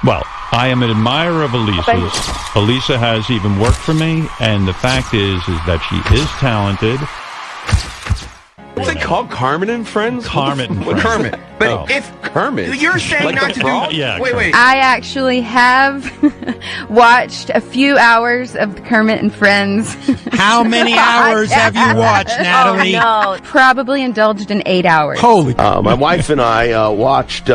Well, I am an admirer of Elisa's. Elisa has even worked for me, and the fact is that she is talented. What's it called? Kermit and Friends? Kermit and Friends. Kermit. But if Kermit. You're saying like not to do... Yeah, wait. I actually have watched a few hours of Kermit and Friends. How many hours have you watched, Natalie? Oh, no. Probably indulged in 8 hours. Holy. My wife and I watched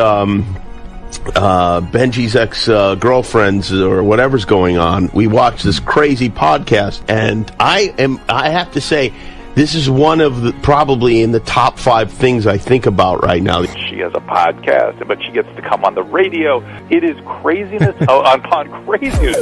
Benji's ex-girlfriends or whatever's going on. We watched this crazy podcast, and I have to say, this is one of the, probably in the top 5 things I think about right now. She has a podcast, but she gets to come on the radio. It is craziness upon craziness.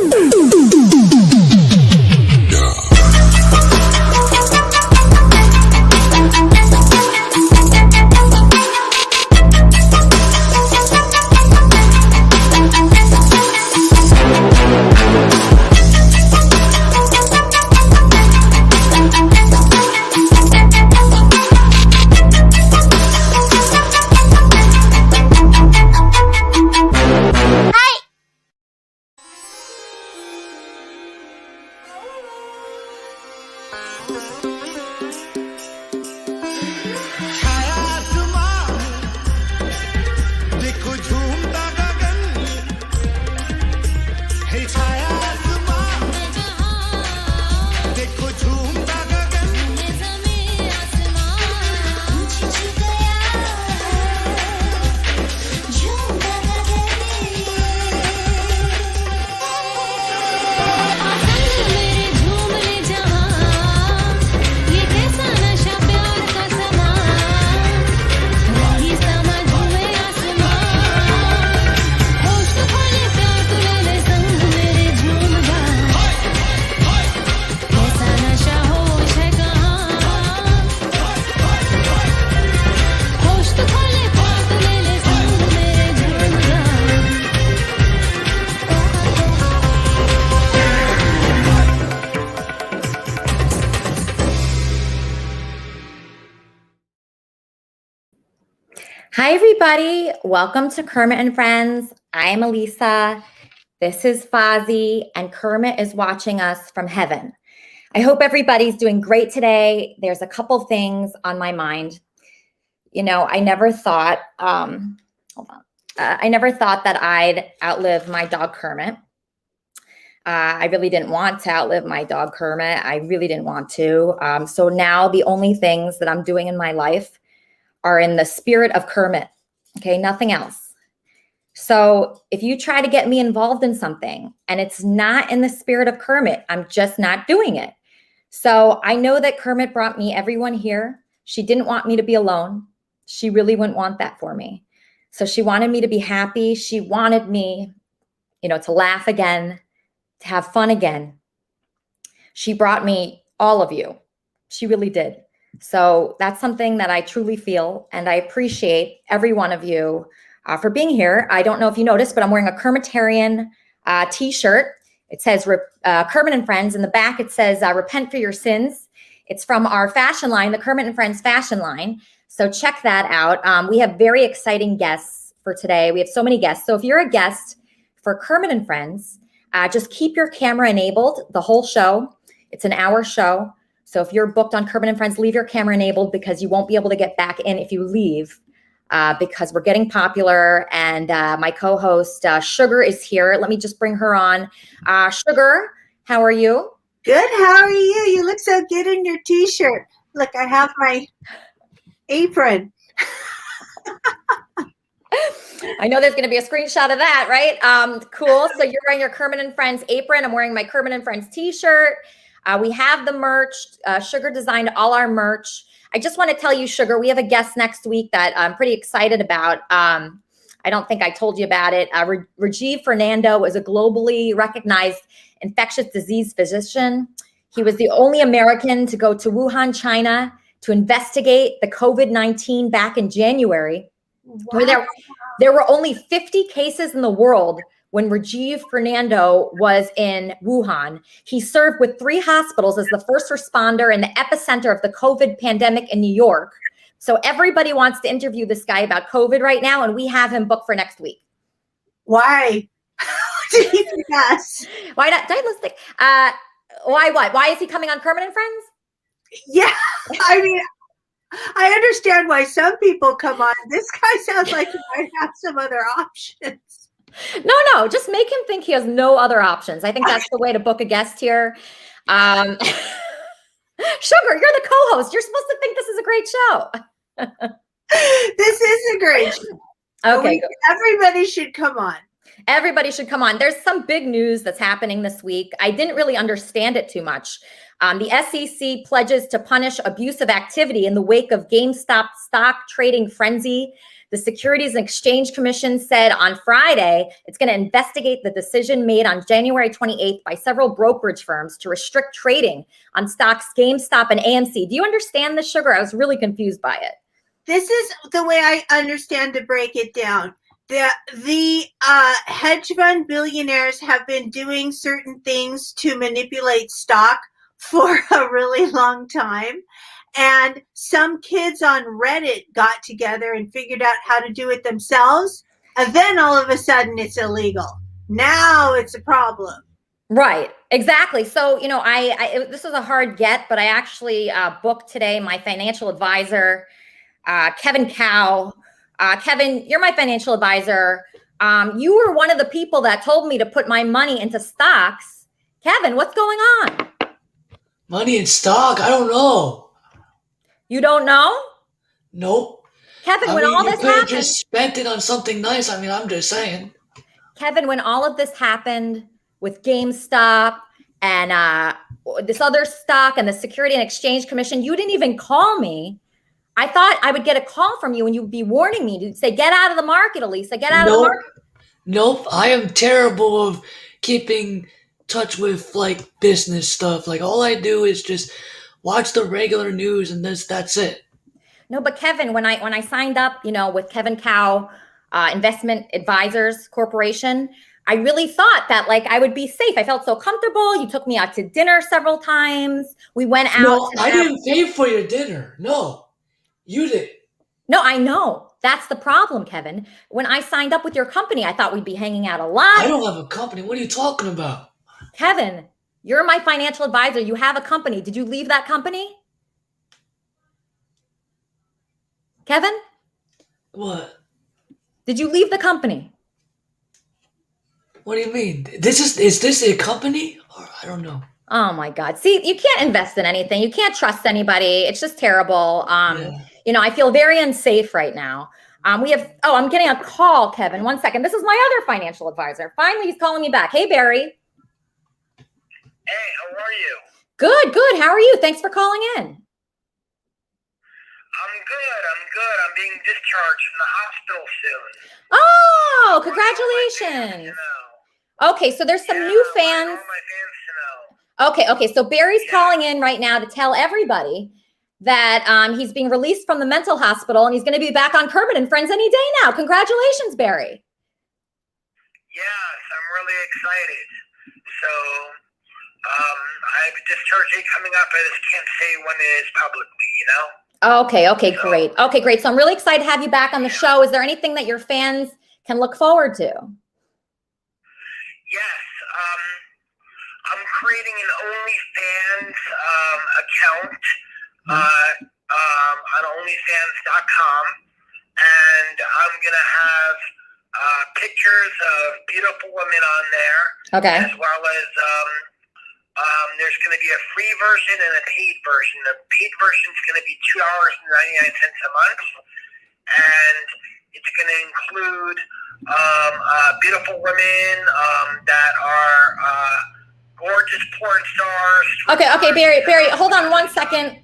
Hi, everybody. Welcome to Kermit and Friends. I'm Elisa. This is Fozzie, and Kermit is watching us from heaven. I hope everybody's doing great today. There's a couple things on my mind. You know, I never thought, I never thought that I'd outlive my dog Kermit. I really didn't want to outlive my dog Kermit. I really didn't want to. So now the only things that I'm doing in my life are in the spirit of Kermit, okay? Nothing else. So if you try to get me involved in something and it's not in the spirit of Kermit, I'm just not doing it. So I know that Kermit brought me everyone here. She didn't want me to be alone. She really wouldn't want that for me. So she wanted me to be happy. She wanted me, you know, to laugh again, to have fun again. She brought me all of you. She really did. So that's something that I truly feel, and I appreciate every one of you for being here. I don't know if you noticed, but I'm wearing a Kermitarian t-shirt. It says Kermit and Friends. In the back, it says repent for your sins. It's from our fashion line, the Kermit and Friends fashion line. So check that out. We have very exciting guests for today. We have so many guests. So if you're a guest for Kermit and Friends, just keep your camera enabled the whole show. It's an hour show. So if you're booked on Kermit and Friends, leave your camera enabled because you won't be able to get back in if you leave because we're getting popular. And my co-host, Sugar, is here. Let me just bring her on. Sugar, how are you? Good. How are you? You look so good in your t-shirt. Look, I have my apron. I know there's going to be a screenshot of that, right? Cool. So you're wearing your Kermit and Friends apron. I'm wearing my Kermit and Friends t-shirt. We have the merch. Sugar designed all our merch. I just want to tell you, Sugar, we have a guest next week that I'm pretty excited about. I don't think I told you about it. Rajiv Fernando is a globally recognized infectious disease physician. He was the only American to go to Wuhan, China, to investigate the COVID-19 back in January, where there were only 50 cases in the world. When Rajiv Fernando was in Wuhan, he served with 3 hospitals as the first responder in the epicenter of the COVID pandemic in New York. So everybody wants to interview this guy about COVID right now, and we have him booked for next week. Why? Yes. Why not? Stylistic. Why what? Why is he coming on Kermit and Friends? Yeah. I mean, I understand why some people come on. This guy sounds like he might have some other options. No, just make him think he has no other options. I think that's the way to book a guest here. Sugar, you're the co-host. You're supposed to think this is a great show. This is a great show. Okay. Everybody should come on. Everybody should come on. There's some big news that's happening this week. I didn't really understand it too much. The SEC pledges to punish abusive activity in the wake of GameStop stock trading frenzy. The Securities and Exchange Commission said on Friday it's going to investigate the decision made on January 28th by several brokerage firms to restrict trading on stocks GameStop and AMC. Do you understand this, Sugar? I was really confused by it. This is the way I understand to break it down. The hedge fund billionaires have been doing certain things to manipulate stock for a really long time. And some kids on Reddit got together and figured out how to do it themselves. And then all of a sudden it's illegal. Now it's a problem. Right. Exactly. So, this was a hard get, but I actually booked today my financial advisor, Kevin Cow. Kevin, you're my financial advisor. You were one of the people that told me to put my money into stocks. Kevin, what's going on? Money in stock? I don't know. You don't know? Nope. Kevin, when all this happened, just spent it on something nice. I mean, I'm just saying. Kevin, when all of this happened with GameStop and this other stock and the Security and Exchange Commission, you didn't even call me. I thought I would get a call from you and you'd be warning me to say, get out of the market, Elisa, get out of the market. Nope. I am terrible of keeping touch with business stuff. All I do is just watch the regular news and that's it. No, but Kevin, when I signed up, with Kevin Cow, Investment Advisors Corporation, I really thought that I would be safe. I felt so comfortable. You took me out to dinner several times. We went out. No, I didn't pay for your dinner. No, you did. No, I know. That's the problem, Kevin. When I signed up with your company, I thought we'd be hanging out a lot. I don't have a company. What are you talking about? Kevin, you're my financial advisor. You have a company. Did you leave that company? Kevin? What? Did you leave the company? What do you mean? Is this a company? Or I don't know. Oh my God. See, you can't invest in anything. You can't trust anybody. It's just terrible. I feel very unsafe right now. I'm getting a call, Kevin. 1 second. This is my other financial advisor. Finally, he's calling me back. Hey, Barry. Hey, how are you? Good. How are you? Thanks for calling in. I'm good. I'm being discharged from the hospital soon. Oh, congratulations. Okay, so there's some new fans. I want my fans to know. Okay. So Barry's calling in right now to tell everybody that he's being released from the mental hospital and he's going to be back on Kermit and Friends any day now. Congratulations, Barry. Yes, I'm really excited. So, I have a discharge date coming up. I just can't say when it is publicly, Okay, great. Okay, great. So I'm really excited to have you back on the show. Is there anything that your fans can look forward to? Yes. I'm creating an OnlyFans account on OnlyFans.com, and I'm gonna have pictures of beautiful women on there. Okay. As well as there's going to be a free version and a paid version. The paid version is going to be $2.99 a month, and it's going to include beautiful women that are gorgeous porn stars. Okay, Barry, hold on 1 second.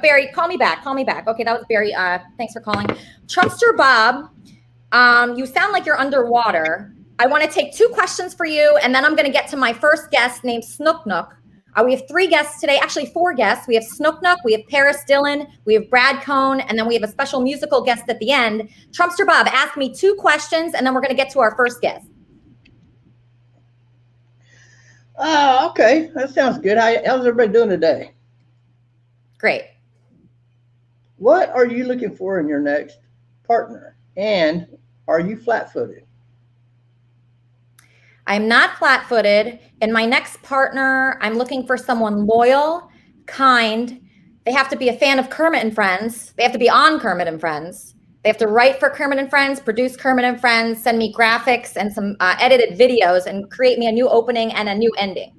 Barry, call me back. Okay, that was Barry. Thanks for calling. Trumpster Bob, you sound like you're underwater. I want to take 2 questions for you, and then I'm going to get to my first guest named Snook Nook. We have 3 guests today, actually 4 guests. We have Snook Nook, we have Paris Dillon, we have Brad Cohn, and then we have a special musical guest at the end. Trumpster Bob, ask me 2 questions, and then we're going to get to our first guest. Okay, that sounds good. How's everybody doing today? Great. What are you looking for in your next partner? And are you flat-footed? I'm not flat-footed. In my next partner, I'm looking for someone loyal, kind. They have to be a fan of Kermit and Friends. They have to be on Kermit and Friends. They have to write for Kermit and Friends, produce Kermit and Friends, send me graphics and some edited videos, and create me a new opening and a new ending.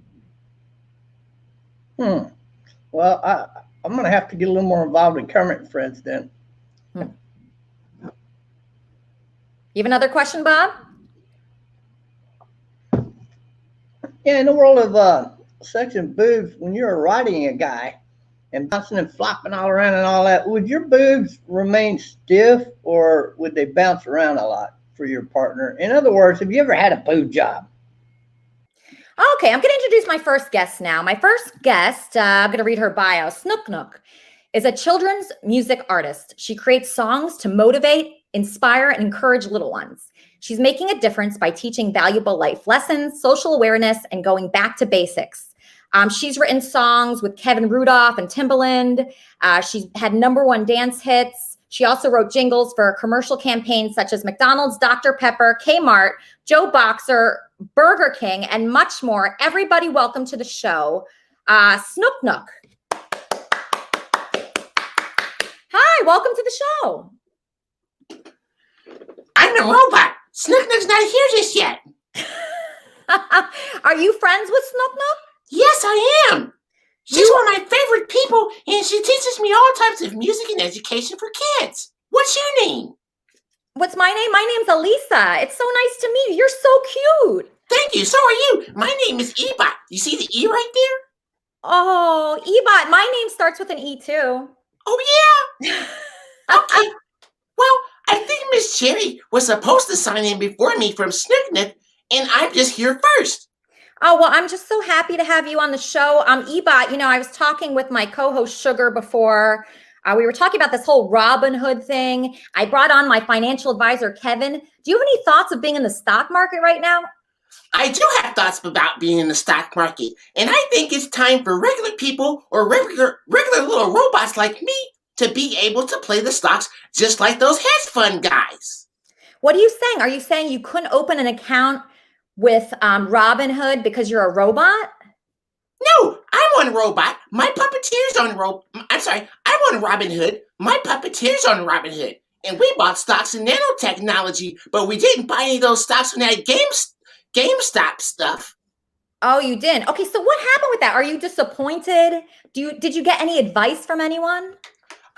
Well, I'm going to have to get a little more involved in Kermit and Friends then. You have another question, Bob? Yeah, in the world of sex and boobs, when you're riding a guy and bouncing and flopping all around and all that, would your boobs remain stiff or would they bounce around a lot for your partner? In other words, have you ever had a boob job? Okay, I'm going to introduce my first guest now. My first guest, I'm going to read her bio. Snook Nook is a children's music artist. She creates songs to motivate, inspire, and encourage little ones. She's making a difference by teaching valuable life lessons, social awareness, and going back to basics. She's written songs with Kevin Rudolph and Timbaland. She's had #1 dance hits. She also wrote jingles for commercial campaigns such as McDonald's, Dr. Pepper, Kmart, Joe Boxer, Burger King, and much more. Everybody, welcome to the show, Snook Nook. Hi, welcome to the show. I'm the robot. Snook Nook's not here just yet. Are you friends with Snook Nook? Yes, I am. She's one of my favorite people, and she teaches me all types of music and education for kids. What's your name? What's my name? My name's Elisa. It's so nice to meet you. You're so cute. Thank you. So are you. My name is Ebot. You see the E right there? Oh, Ebot. My name starts with an E too. Oh, yeah? Okay. Well, I think Miss Cherry was supposed to sign in before me from Snook Nook, and I'm just here first. Oh, well, I'm just so happy to have you on the show. Ebot, you know, I was talking with my co-host Sugar before. We were talking about this whole Robin Hood thing. I brought on my financial advisor, Kevin. Do you have any thoughts of being in the stock market right now? I do have thoughts about being in the stock market, and I think it's time for regular people or regular little robots like me to be able to play the stocks just like those hedge fund guys. What are you saying? Are you saying you couldn't open an account with Robin Hood because you're a robot? No, I'm on Robot. My puppeteer's on I'm on Robin Hood. My puppeteer's on Robin Hood. And we bought stocks in nanotechnology, but we didn't buy any of those stocks from that GameStop stuff. Oh, you didn't? Okay, so what happened with that? Are you disappointed? Did you get any advice from anyone?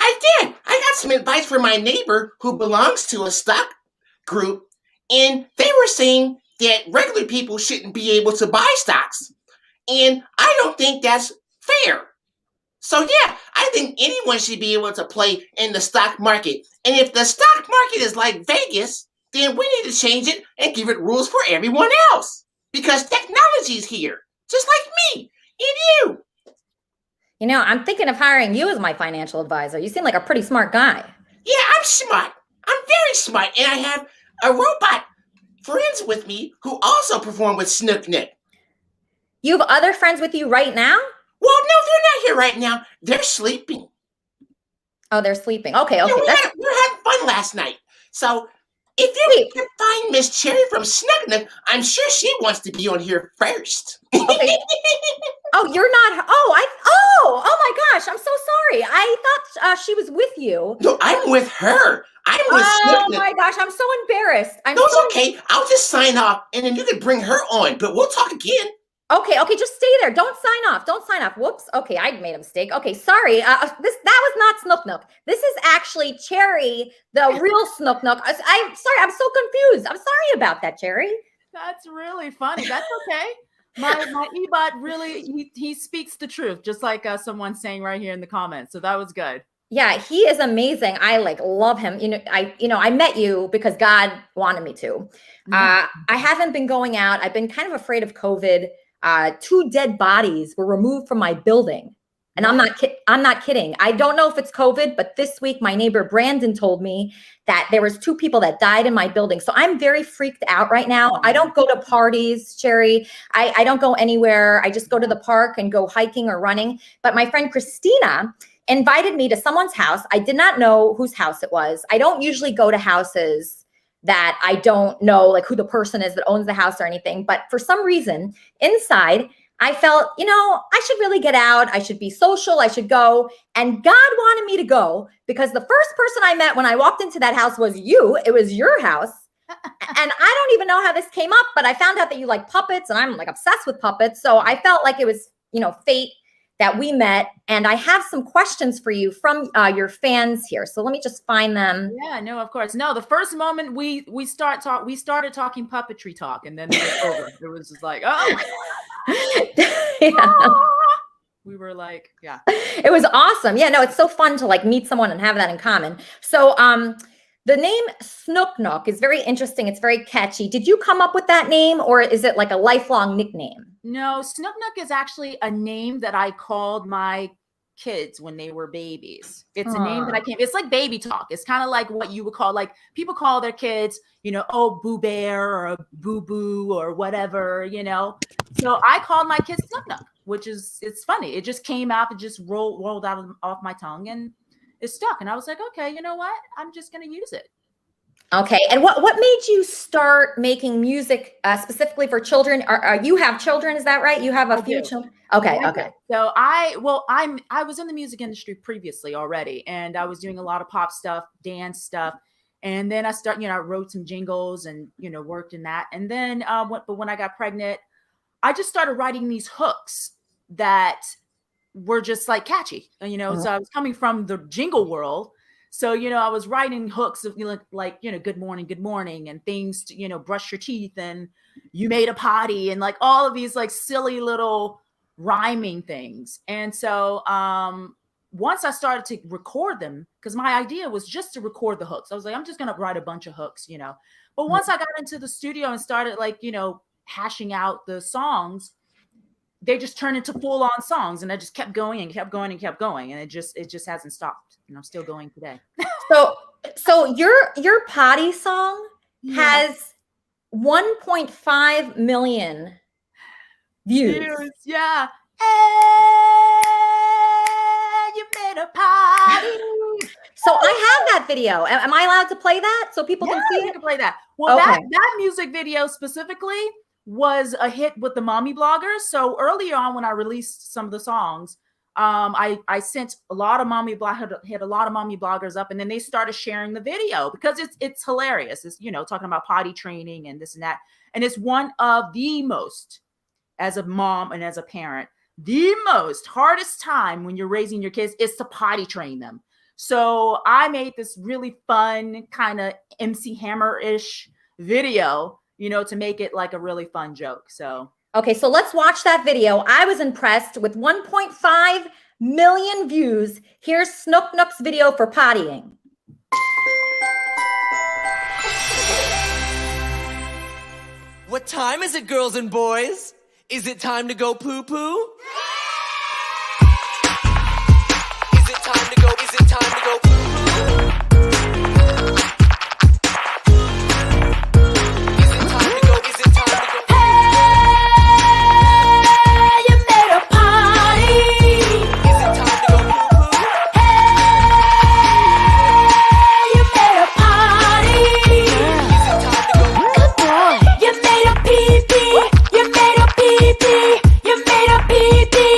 I did. I got some advice from my neighbor who belongs to a stock group, and they were saying that regular people shouldn't be able to buy stocks. And I don't think that's fair. So yeah, I think anyone should be able to play in the stock market. And if the stock market is like Vegas, then we need to change it and give it rules for everyone else. Because technology is here, just like me and you. You know, I'm thinking of hiring you as my financial advisor. You seem like a pretty smart guy. Yeah, I'm smart. I'm very smart. And I have a robot friends with me who also perform with Snook Nook. You have other friends with you right now? Well, no, they're not here right now. They're sleeping. Oh, they're sleeping. Okay. Yeah, we were having fun last night. So if you can find Miss Cherry from Snook Nook, I'm sure she wants to be on here first. Okay. Oh, you're not. Oh my gosh. I'm so sorry. I thought she was with you. No, I'm with her. I'm with Snook Nook. Oh my gosh. I'm so embarrassed. It's okay. I'll just sign off and then you can bring her on, but we'll talk again. Okay, just stay there. Don't sign off. Whoops. Okay, I made a mistake. Okay, sorry. That was not Snook Nook. This is actually Cherry, the real Snook Nook. I'm sorry. I'm so confused. I'm sorry about that, Cherry. That's really funny. That's okay. My Ebot really he speaks the truth, just like someone saying right here in the comments. So that was good. Yeah, he is amazing. I love him. I met you because God wanted me to. I haven't been going out. I've been kind of afraid of COVID. 2 dead bodies were removed from my building. And I'm not kidding. I don't know if it's COVID, but this week my neighbor Brandon told me that there was 2 people that died in my building. So I'm very freaked out right now. I don't go to parties, Cherry. I don't go anywhere. I just go to the park and go hiking or running. But my friend Christina invited me to someone's house. I did not know whose house it was. I don't usually go to houses that I don't know like who the person is that owns the house or anything. But for some reason inside, I felt, I should really get out. I should be social. I should go. And God wanted me to go because the first person I met when I walked into that house was you. It was your house. And I don't even know how this came up, but I found out that you like puppets and I'm like obsessed with puppets. So I felt like it was, fate that we met. And I have some questions for you from your fans here. So let me just find them. Yeah, no, of course. No, the first moment we started talking puppetry talk, and then it was over. It was just like, oh my God. Yeah. We were like, yeah. It was awesome. Yeah, no, it's so fun to like meet someone and have that in common. So the name Snook Nook is very interesting. It's very catchy. Did you come up with that name or is it like a lifelong nickname? No, Snook Nook is actually a name that I called my kids when they were babies. It's a name that it's like baby talk. It's kind of like what you would call, like people call their kids, oh, Boo Bear or Boo Boo or whatever, So I called my kids Snook Nook, which is, it's funny. It just came out, it just rolled out off my tongue and it stuck. And I was like, okay, you know what? I'm just going to use it. Okay. And what made you start making music specifically for children? You have children, is that right? You have a few children? Okay. Yeah. Okay. So I was in the music industry previously already, and I was doing a lot of pop stuff, dance stuff. And then I wrote some jingles and, worked in that. And then, but when I got pregnant, I just started writing these hooks that were just like catchy, so I was coming from the jingle world. So, I was writing hooks of like, good morning and things to, brush your teeth and you made a potty and like all of these like silly little rhyming things. And so once I started to record them, because my idea was just to record the hooks. I was like, I'm just going to write a bunch of hooks, But once I got into the studio and started like, hashing out the songs, they just turned into full-on songs, and I just kept going and kept going and kept going, and it just hasn't stopped, and I'm still going today. So your potty song has 1.5 million views. Yeah. Hey, you made a potty. So I have that video. Am I allowed to play that so people can see it? You can play that. Well, that music video specifically was a hit with the mommy bloggers. So earlier on when I released some of the songs, I sent a lot of hit a lot of mommy bloggers up, and then they started sharing the video because it's hilarious. It's, talking about potty training and this and that. And it's one of the most, as a mom and as a parent, the most hardest time when you're raising your kids is to potty train them. So I made this really fun kind of MC Hammer-ish video, to make it like a really fun joke. So, okay, so let's watch that video. I was impressed with 1.5 million views. Here's Snook Nook's video for pottying. What time is it, girls and boys? Is it time to go poo-poo? Is it time to go poo-poo? You made a pee-pee.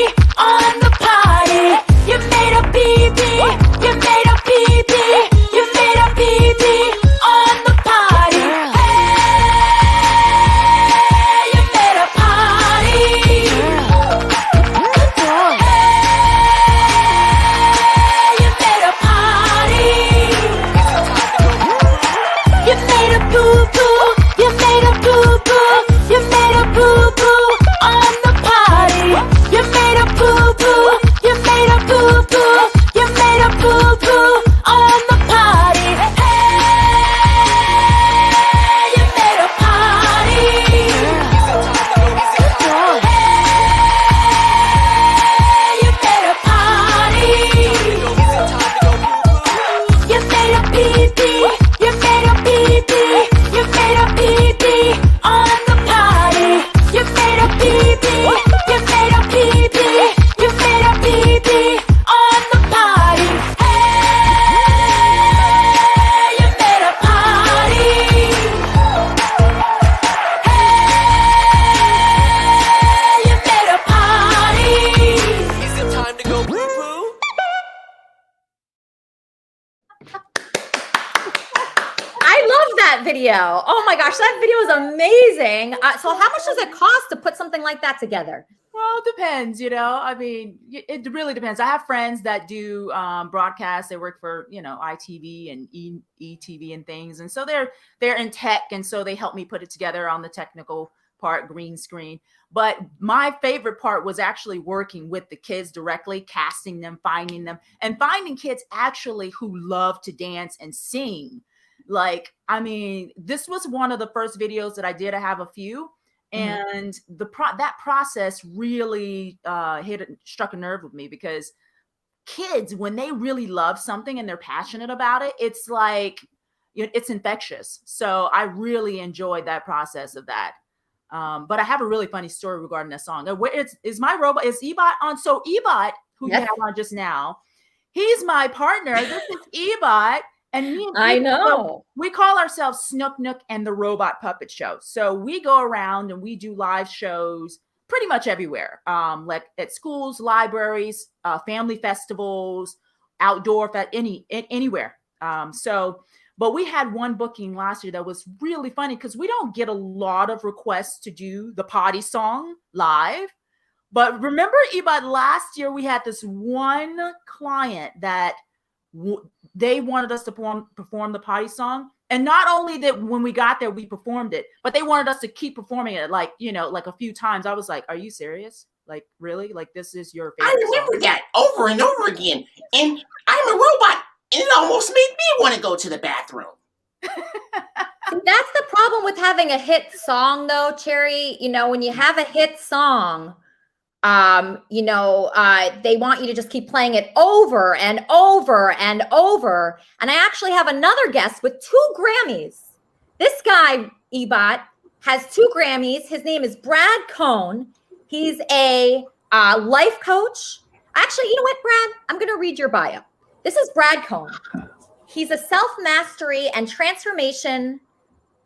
that video. Oh my gosh, that video is amazing. So how much does it cost to put something like that together? Well, it depends, I mean, it really depends. I have friends that do broadcasts. They work for, ITV and ETV and things. And so they're in tech. And so they help me put it together on the technical part, green screen. But my favorite part was actually working with the kids directly, casting them, finding them, and finding kids actually who love to dance and sing. Like, I mean, this was one of the first videos that I did. I have a few. And that process really struck a nerve with me, because kids, when they really love something and they're passionate about it, it's like, it's infectious. So I really enjoyed that process of that. But I have a really funny story regarding that song. Is my robot, is Ebot on? So Ebot, who you had on just now, he's my partner. This is Ebot. And me and I know. We call ourselves Snook Nook and the Robot Puppet Show. So we go around and we do live shows pretty much everywhere, like at schools, libraries, family festivals, outdoor, anywhere. But we had one booking last year that was really funny, because we don't get a lot of requests to do the potty song live. But remember, Ebot, last year we had this one client that they wanted us to perform the potty song. And not only that, when we got there, we performed it, but they wanted us to keep performing it, like a few times. I was like, are you serious? Like, really? Like, this is your favorite I remember song? that over and over again. And I'm a robot, and it almost made me want to go to the bathroom. That's the problem with having a hit song, though, Cherry. When you have a hit song, they want you to just keep playing it over and over and over. And I actually have another guest with 2 Grammys. This guy, Ebot, has 2 Grammys. His name is Brad Cohn. He's a life coach. Actually, you know what, Brad? I'm going to read your bio. This is Brad Cohn. He's a self-mastery and transformation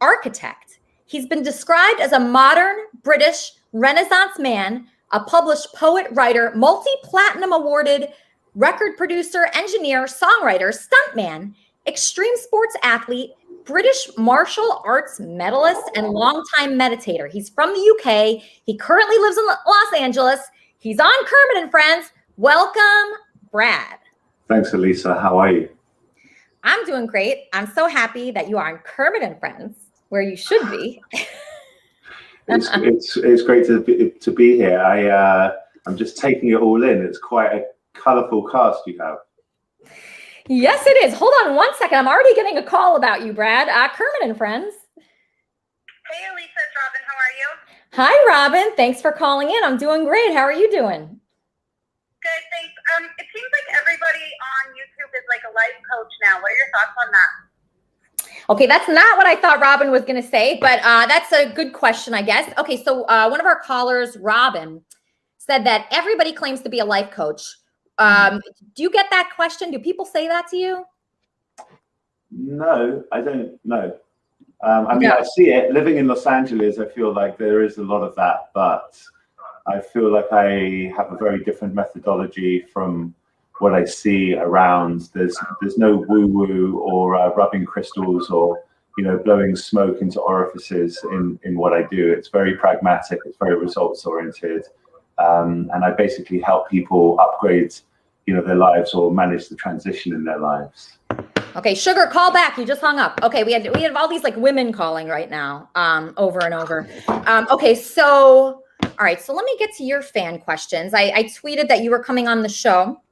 architect. He's been described as a modern British Renaissance man, a published poet, writer, multi-platinum awarded record producer, engineer, songwriter, stuntman, extreme sports athlete, British martial arts medalist, and longtime meditator. He's from the UK. He currently lives in Los Angeles. He's on Kermit and Friends. Welcome, Brad. Thanks, Elisa. How are you? I'm doing great. I'm so happy that you are on Kermit and Friends, where you should be. It's great to be here. I'm just taking it all in. It's quite a colourful cast you have. Yes, it is. Hold on one second. I'm already getting a call about you, Brad. Kermit and Friends. Hey, Elisa, it's Robin. How are you? Hi, Robin. Thanks for calling in. I'm doing great. How are you doing? Good, thanks. It seems like everybody on YouTube is like a life coach now. What are your thoughts on that? Okay, that's not what I thought Robin was going to say, but that's a good question, I guess. Okay, so one of our callers, Robin, said that everybody claims to be a life coach. Do you get that question? Do people say that to you? No, I don't know. I mean, I see it. Living in Los Angeles, I feel like there is a lot of that, but I feel like I have a very different methodology from what I see around. There's no woo-woo or rubbing crystals or blowing smoke into orifices in what I do. It's very pragmatic. It's very results oriented, and I basically help people upgrade their lives or manage the transition in their lives. Okay, Sugar, call back. You just hung up. Okay, we have all these like women calling right now, over and over. Okay, so all right, so let me get to your fan questions. I tweeted that you were coming on the show,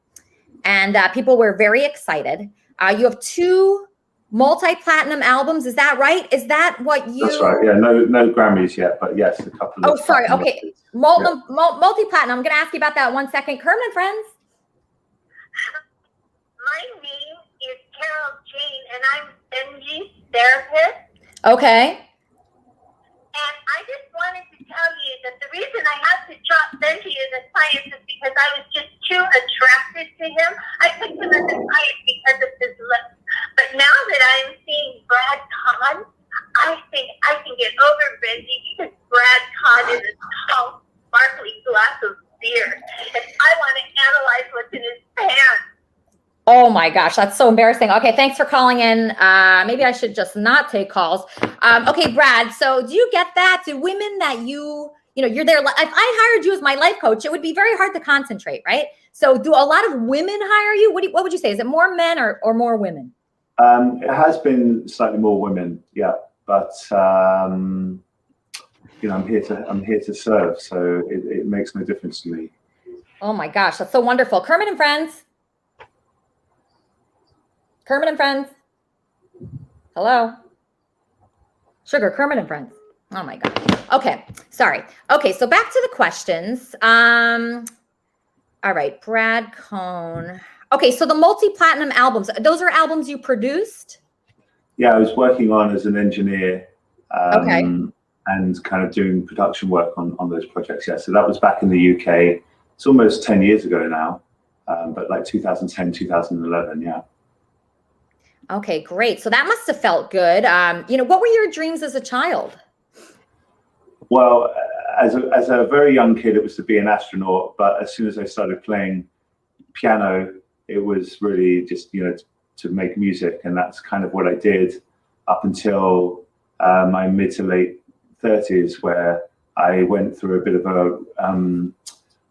and people were very excited. You have 2 multi-platinum albums. Is that right? Is that what you? That's right. Yeah, no Grammys yet, but yes, a couple. Oh, sorry. Okay, multi-platinum. I'm going to ask you about that 1 second. Kermit and Friends. My name is Carol Jane, and I'm Benji's therapist. Okay. And I just wanted to tell you that the reason I had to drop Benji as a client is because I was just too attracted to him. I picked him as a client because of his looks. But now that I'm seeing Brad Kahn, I think I can get over Benji because Brad Kahn is a tall, sparkly glass of beer. And I want to analyze what's in his pants. Oh my gosh, that's so embarrassing. Okay, thanks for calling in. Maybe I should just not take calls. Okay, Brad, so do you get that? Do women that you're there, if I hired you as my life coach, it would be very hard to concentrate, right? So do a lot of women hire you? What would you say? Is it more men or more women? It has been slightly more women, yeah. But I'm here to serve, so it makes no difference to me. Oh my gosh, that's so wonderful. Kermit and Friends. Kermit and Friends. Hello. Sugar, Kermit and Friends. Oh my God. Okay, sorry. Okay, so back to the questions. All right, Brad Cohn. Okay, so the multi-platinum albums, those are albums you produced? Yeah, I was working on as an engineer Okay. and kind of doing production work on those projects. Yeah, so that was back in the UK. It's almost 10 years ago now, but like 2010, 2011, yeah. Okay, great. So that must have felt good. What were your dreams as a child? Well, as a very young kid, it was to be an astronaut. But as soon as I started playing piano, it was really just, to make music. And that's kind of what I did up until my mid to late 30s, where I went through a bit of a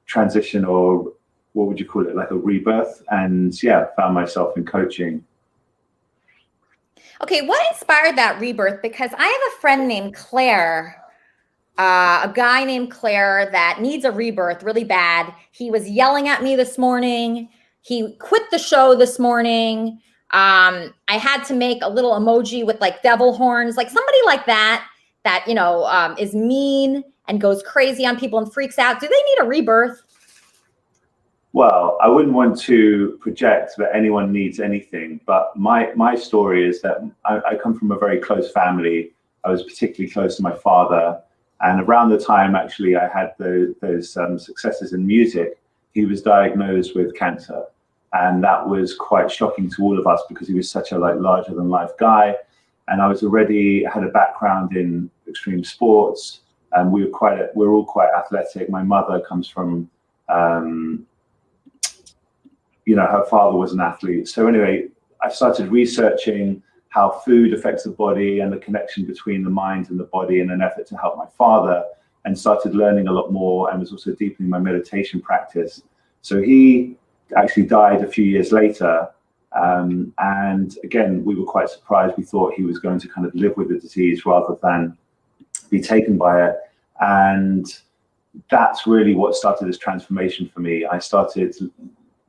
transition, or what would you call it, like a rebirth. And yeah, found myself in coaching. Okay, what inspired that rebirth? Because I have a friend named Claire, a guy named Claire that needs a rebirth really bad. He was yelling at me this morning. He quit the show this morning. I had to make a little emoji with like devil horns, like somebody like that is mean and goes crazy on people and freaks out. Do they need a rebirth? Well, I wouldn't want to project that anyone needs anything, but my story is that I come from a very close family. I was particularly close to my father, and around the time actually I had those successes in music, he was diagnosed with cancer, and that was quite shocking to all of us because he was such a larger than life guy, and I had a background in extreme sports, and we're all quite athletic. My mother comes from her father was an athlete. So anyway, I started researching how food affects the body and the connection between the mind and the body in an effort to help my father, and started learning a lot more, and was also deepening my meditation practice. So he actually died a few years later. And again, we were quite surprised. We thought he was going to kind of live with the disease rather than be taken by it. And that's really what started this transformation for me. I started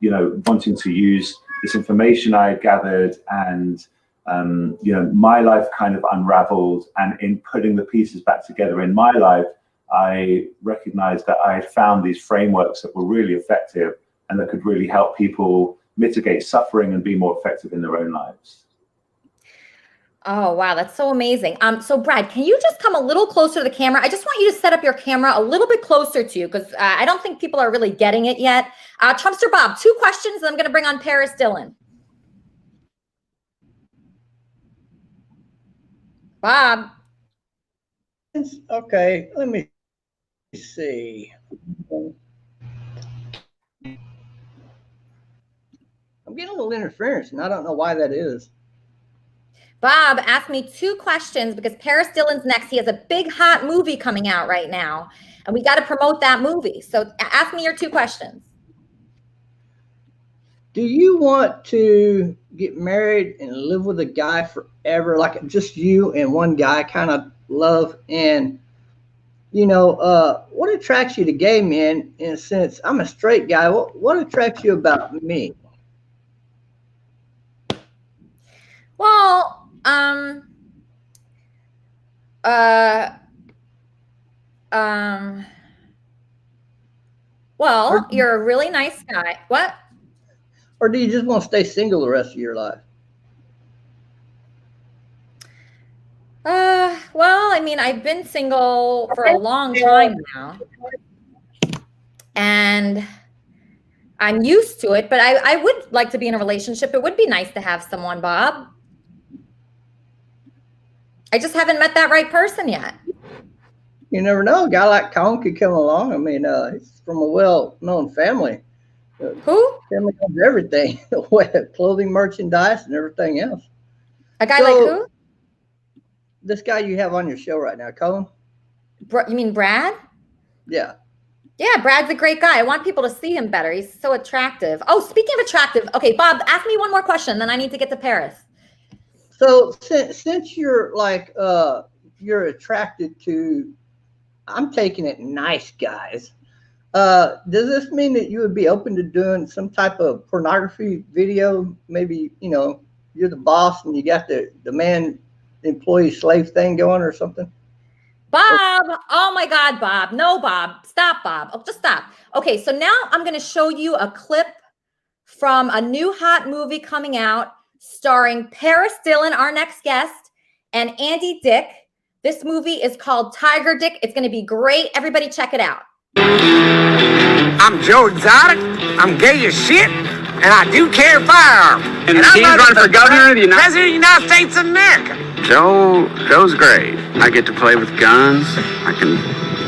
wanting to use this information I had gathered, and my life kind of unraveled. And in putting the pieces back together in my life, I recognized that I had found these frameworks that were really effective and that could really help people mitigate suffering and be more effective in their own lives. Oh, wow. That's so amazing. So Brad, can you just come a little closer to the camera? I just want you to set up your camera a little bit closer to you, because I don't think people are really getting it yet. Trumpster Bob, 2 questions, and I'm going to bring on Paris Dillon. Bob. Okay, let me see. I'm getting a little interference, and I don't know why that is. Bob asked me 2 questions because Paris Dillon's next. He has a big hot movie coming out right now, and we got to promote that movie. So ask me your 2 questions. Do you want to get married and live with a guy forever, like just you and one guy kind of love? And, what attracts you to gay men? And since I'm a straight guy, what attracts you about me? Well, you're a really nice guy. What? Or do you just want to stay single the rest of your life? Well, I mean, I've been single for a long time now, and I'm used to it, but I would like to be in a relationship. It would be nice to have someone, Bob. I just haven't met that right person yet. You never know. A guy like Colin could come along. I mean, he's from a well-known family. Who? Kermit does everything. Clothing, merchandise, and everything else. A guy like who? This guy you have on your show right now, Colin. You mean Brad? Yeah. Yeah, Brad's a great guy. I want people to see him better. He's so attractive. Oh, speaking of attractive, okay, Bob, ask me one more question, then I need to get to Paris. So since you're like you're attracted to, I'm taking it, nice guys. Does this mean that you would be open to doing some type of pornography video? Maybe, you know, you're the boss and you got the man employee slave thing going or something? Bob, oh my God, Bob. No, Bob. Stop, Bob. Oh, just stop. Okay, so now I'm going to show you a clip from a new hot movie coming out starring Paris Dillon, our next guest, and Andy Dick. This movie is called Tiger Dick. It's going to be great. Everybody check it out. I'm Joe Exotic. I'm gay as shit, and I do carry a firearm. And he's running for governor of the President of the United States of America. Joe's great. I get to play with guns. I can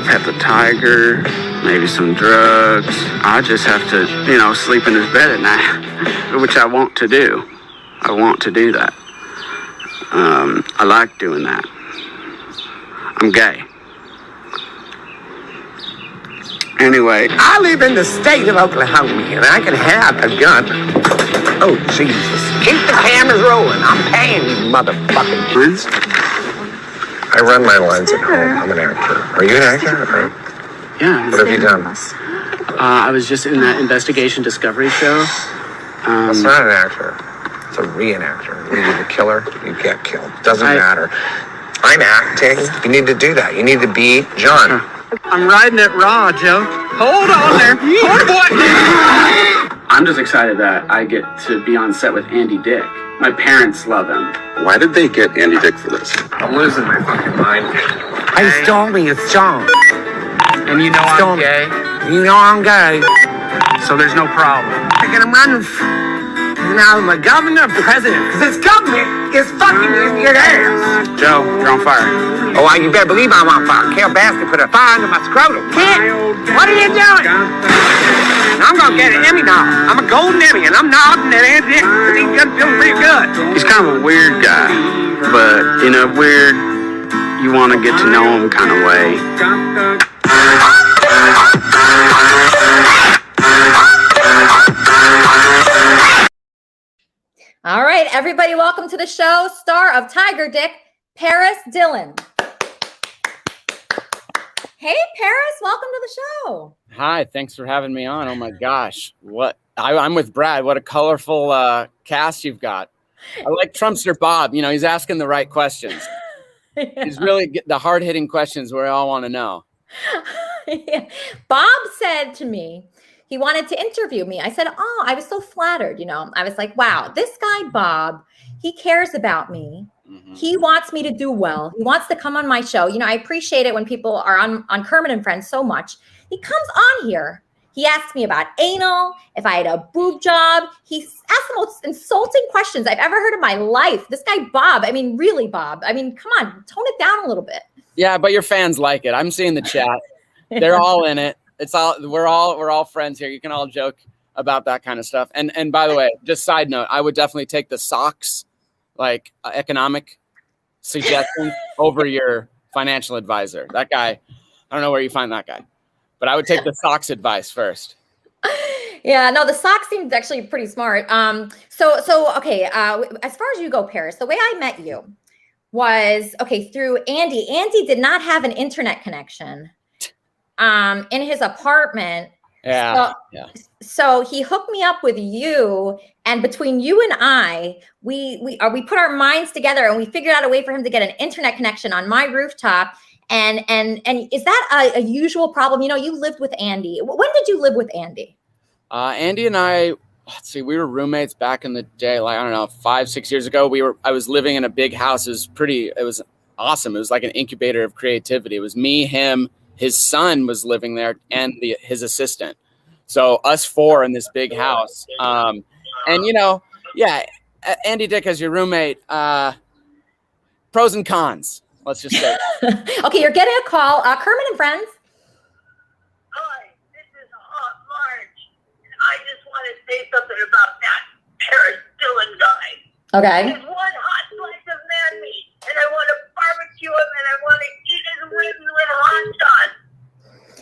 pet the tiger, maybe some drugs. I just have to, you know, sleep in his bed at night, which I want to do. I want to do that. I like doing that. I'm gay. Anyway, I live in the state of Oklahoma, and I can have a gun. Oh, Jesus. Keep the cameras rolling. I'm paying you, motherfucking Friends. I run my lines at home. I'm an actor. Are you an actor? Or yeah. What have you done? I was just in that investigation discovery show. That's not an actor. It's a reenactor. You're the killer, you get killed. Doesn't matter. I'm acting. You need to do that. You need to be John. I'm riding it raw, Joe. Hold on there. Hold boy. I'm just excited that I get to be on set with Andy Dick. My parents love him. Why did they get Andy Dick for this? I'm losing my fucking mind. Hey, Stormy, it's John. And you know I'm gay? You know I'm gay. So there's no problem. I'm running now I'm a governor president, because this government is fucking in your ass. Joe, you're on fire. Oh, you better believe I'm on fire. Carol Baskin put a fire under my scrotum. Kid, what are you doing? I'm going to get an Emmy now. I'm a golden Emmy, and I'm nodding at Andy Dick because he's feeling pretty good. He's kind of a weird guy, but in a weird, you want to get to know him kind of way. All right, everybody, welcome to the show. Star of Tiger Dick, Paris Dillon. Hey, Paris, welcome to the show. Hi, thanks for having me on. Oh my gosh, I'm with Brad. What a colorful cast you've got. I like Trumpster Bob. You know, he's asking the right questions. Yeah. He's really getting the hard-hitting questions where we all want to know. Yeah. Bob said to me, he wanted to interview me. I said, oh, I was so flattered. You know, I was like, wow, this guy, Bob, he cares about me. Mm-hmm. He wants me to do well. He wants to come on my show. You know, I appreciate it when people are on Kermit and Friends so much. He comes on here. He asked me about anal, if I had a boob job. He asked the most insulting questions I've ever heard in my life. This guy, Bob, I mean, really, Bob. I mean, come on, tone it down a little bit. Yeah, but your fans like it. I'm seeing the chat. They're all in it. We're all friends here. You can all joke about that kind of stuff. And by the way, just side note, I would definitely take the socks, like economic suggestion over your financial advisor. That guy, I don't know where you find that guy, but I would take the socks advice first. Yeah, no, the socks seemed actually pretty smart. So okay, as far as you go, Paris, the way I met you was, through Andy. Andy did not have an internet connection in his apartment. Yeah. So he hooked me up with you, and between you and I, we put our minds together and we figured out a way for him to get an internet connection on my rooftop. And is that a usual problem? You know, you lived with Andy. When did you live with Andy? Andy and I, we were roommates back in the day, like, I don't know, 5-6 years ago. I was living in a big house. It was awesome. It was like an incubator of creativity. It was me, him, his son was living there, and his assistant. So us four in this big house. And you know, yeah, Andy Dick as your roommate, pros and cons, let's just say. Okay, you're getting a call. Kermit and Friends. Hi, this is Marge. I just say something about that Paris Dillon guy. Okay. He's one hot slice of man meat, and I want to barbecue him, and I want to eat his ribs with hot sauce.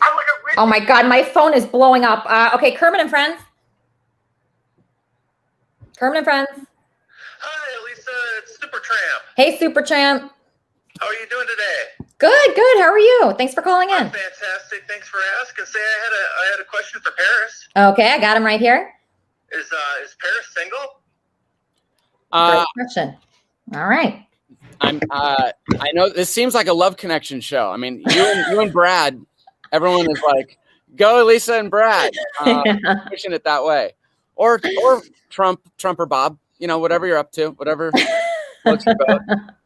I want to. Oh my God, my phone is blowing up. Okay, Kermit and Friends. Kermit and Friends. Hi, Elisa. It's Supertramp. Hey, Supertramp. How are you doing today? Good, good. How are you? Thanks for calling in. Fantastic. Thanks for asking. Say, I had a question for Paris. Okay, I got him right here. Is Paris single? Great question. All right. I know this seems like a love connection show. I mean, you and Brad, everyone is like, go Elisa and Brad, pushing it that way, or Trump or Bob, whatever you're up to, whatever floats your boat.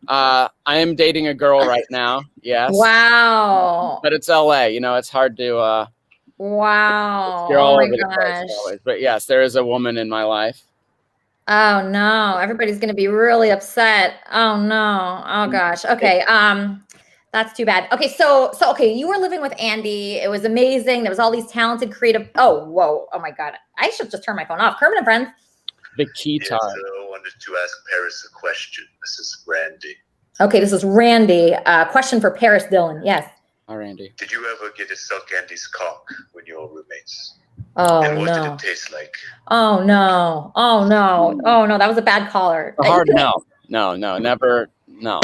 I am dating a girl right now. Yes. Wow. But it's LA. It's hard to. Wow. You're all Oh my over the place gosh. always. But yes, there is a woman in my life. Oh no, everybody's gonna be really upset. Oh no. Oh gosh. Okay. That's too bad. Okay, so okay, you were living with Andy. It was amazing. There was all these talented, creative. Oh, whoa. Oh my God. I should just turn my phone off. Kermit and Friends. The key Yes, I wanted to ask Paris a question. This is Randy. Okay, this is Randy. Question for Paris Dillon. Yes. Hi, Randy. Did you ever get to suck Andy's cock when you were roommates? Oh And what no. did it taste like? Oh no. Oh no. Oh no. That was a bad caller. A hard no. No, never. No.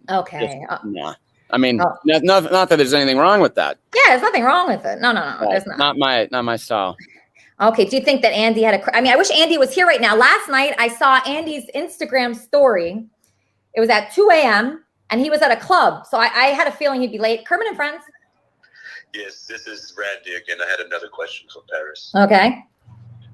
Okay. No. I mean, not that there's anything wrong with that. Yeah, there's nothing wrong with it. No, there's not. Not my style. Okay, do you think that Andy had I mean, I wish Andy was here right now. Last night, I saw Andy's Instagram story. It was at 2 a.m., and he was at a club. So I had a feeling he'd be late. Kermit and Friends? Yes, this is Randy again. I had another question for Paris. Okay.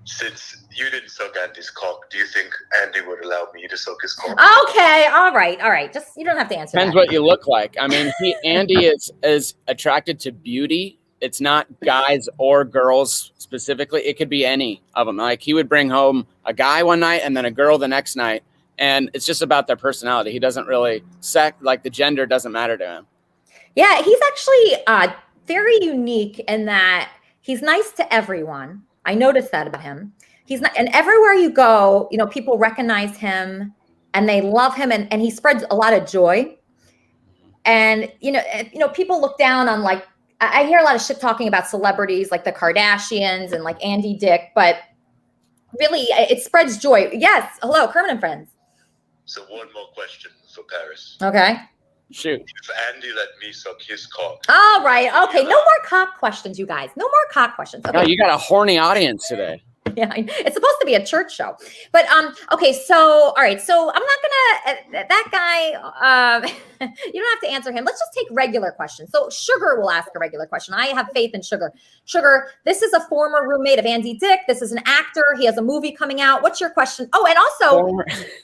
Since you didn't suck Andy's cock, do you think Andy would allow me to suck his cock? Okay, all right. Just, you don't have to answer Depends that. what you look like. I mean, Andy is attracted to beauty. It's not guys or girls specifically. It could be any of them. Like he would bring home a guy one night and then a girl the next night. And it's just about their personality. He doesn't really like the gender doesn't matter to him. Yeah, he's actually very unique in that he's nice to everyone. I noticed that about him. He's not, and everywhere you go, people recognize him and they love him, and he spreads a lot of joy. And people look down on, like, I hear a lot of shit talking about celebrities like the Kardashians and like Andy Dick, but really it spreads joy. Yes. Hello, Kermit and Friends. So one more question for Paris. Okay. Shoot. If Andy let me suck his cock. All right. Okay. No more cock questions, you guys. No more cock questions. Okay. Oh, you got a horny audience today. Yeah, it's supposed to be a church show, but okay. So, all right. So I'm not gonna that guy. You don't have to answer him. Let's just take regular questions. So Sugar will ask a regular question. I have faith in Sugar. Sugar, this is a former roommate of Andy Dick. This is an actor. He has a movie coming out. What's your question? Oh, and also,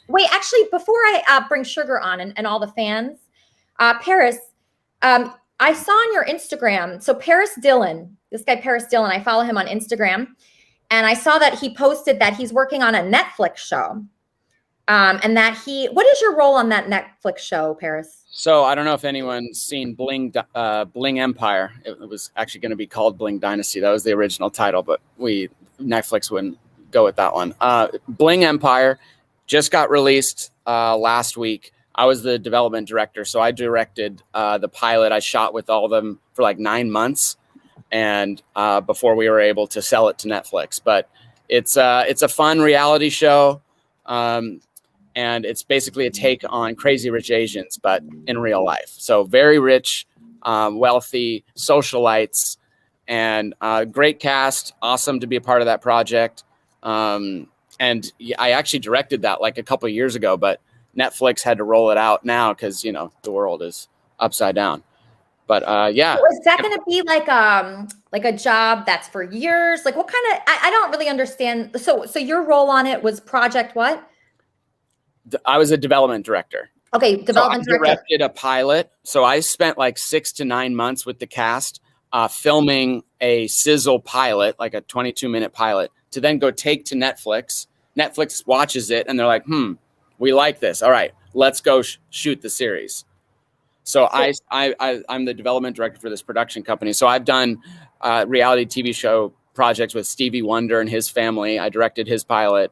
wait. Actually, before I bring Sugar on and all the fans, Paris, I saw on your Instagram. So Paris Dillon, this guy Paris Dillon, I follow him on Instagram. And I saw that he posted that he's working on a Netflix show. And that what is your role on that Netflix show, Paris? So I don't know if anyone's seen Bling Empire. It was actually going to be called Bling Dynasty. That was the original title, but Netflix wouldn't go with that one. Bling Empire just got released last week. I was the development director, so I directed the pilot. I shot with all of them for like 9 months. And before we were able to sell it to Netflix, but it's a fun reality show, and it's basically a take on Crazy Rich Asians, but in real life. So very rich, wealthy socialites, and great cast. Awesome to be a part of that project. And I actually directed that like a couple of years ago, but Netflix had to roll it out now because the world is upside down. But yeah. So is that going to be like a job that's for years? Like what kind of, I don't really understand. So your role on it was project what? I was a development director. Okay. Development director. I directed a pilot. So I spent like 6 to 9 months with the cast filming a sizzle pilot, like a 22-minute pilot, to then go take to Netflix. Netflix watches it and they're like, we like this. All right, let's go shoot the series. So I'm the development director for this production company. So I've done reality TV show projects with Stevie Wonder and his family. I directed his pilot.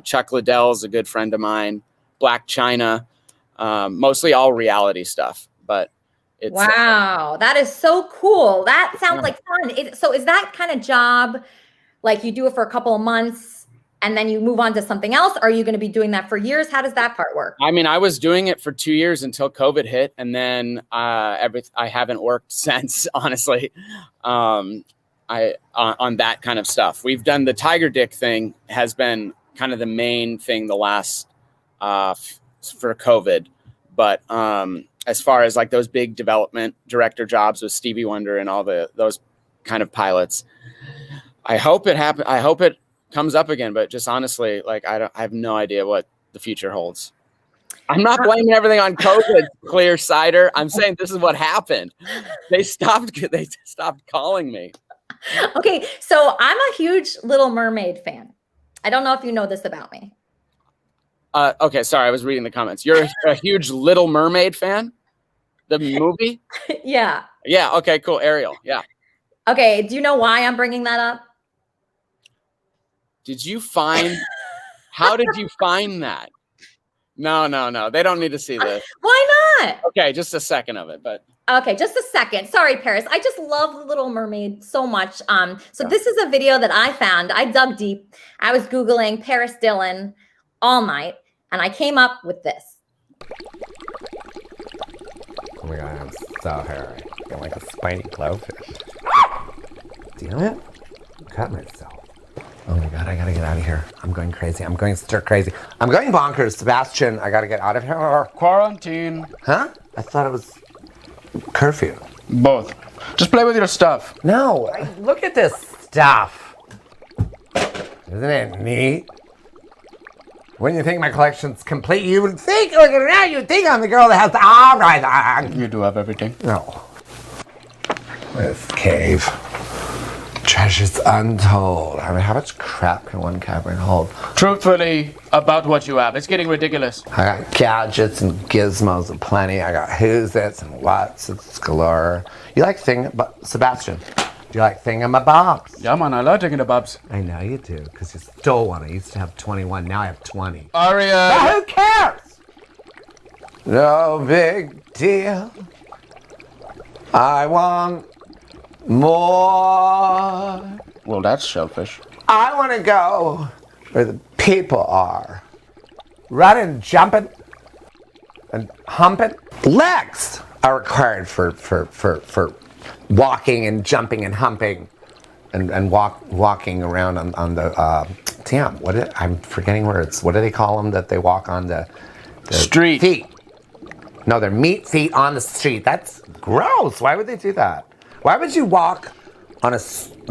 Chuck Liddell's a good friend of mine. Black China, mostly all reality stuff. But it's wow, that is so cool. That sounds like fun. So is that kind of job like you do it for a couple of months and then you move on to something else? Are you going to be doing that for years? How does that part work? I mean, I was doing it for 2 years until COVID hit, and then I haven't worked since, honestly. On that kind of stuff. We've done the Tiger Dick thing has been kind of the main thing the last for COVID. But as far as like those big development director jobs with Stevie Wonder and all those kind of pilots, I hope it happens. I hope it comes up again. But just honestly, like I have no idea what the future holds. I'm not blaming everything on COVID, Clear Cider. I'm saying this is what happened. They stopped calling me. Okay, so I'm a huge Little Mermaid fan. I don't know if you know this about me. Okay, sorry, I was reading the comments. You're a huge Little Mermaid fan? The movie? Yeah. Yeah, okay, cool. Ariel, yeah. Okay, do you know why I'm bringing that up? How did you find that? No. They don't need to see this. Why not? Okay, just a second of it, but. Okay, just a second. Sorry, Paris. I just love The Little Mermaid so much. So this is a video that I found. I dug deep. I was Googling Paris Dillon all night, and I came up with this. Oh my God, I'm so hairy. I'm like a spiny blowfish. Damn it. I cut myself. Oh my God, I gotta get out of here. I'm going crazy. I'm going stir crazy. I'm going bonkers. Sebastian, I gotta get out of here. Quarantine. Huh? I thought it was curfew. Both. Just play with your stuff. No, look at this stuff. Isn't it neat? When you think my collection's complete, you would think, look at it now, you'd think I'm the girl that has the You do have everything. No. This cave. Treasures untold. I mean, how much crap can one cavern hold? Truthfully, about what you have, it's getting ridiculous. I got gadgets and gizmos aplenty. I got who's its and what's its galore. You like Sebastian? Do you like thingamabobs? Yeah, man, I love thingamabobs. I know you do, because you stole one. I used to have 21. Now I have 20. Aria. But who cares? No big deal. I want more. Well, that's selfish. I want to go where the people are. Running, jumping, and humping. Legs are required for walking and jumping and humping and walking around on the I'm forgetting words. What do they call them that they walk on the street? Feet. No, they're meat feet on the street. That's gross. Why would they do that? Why would you walk on a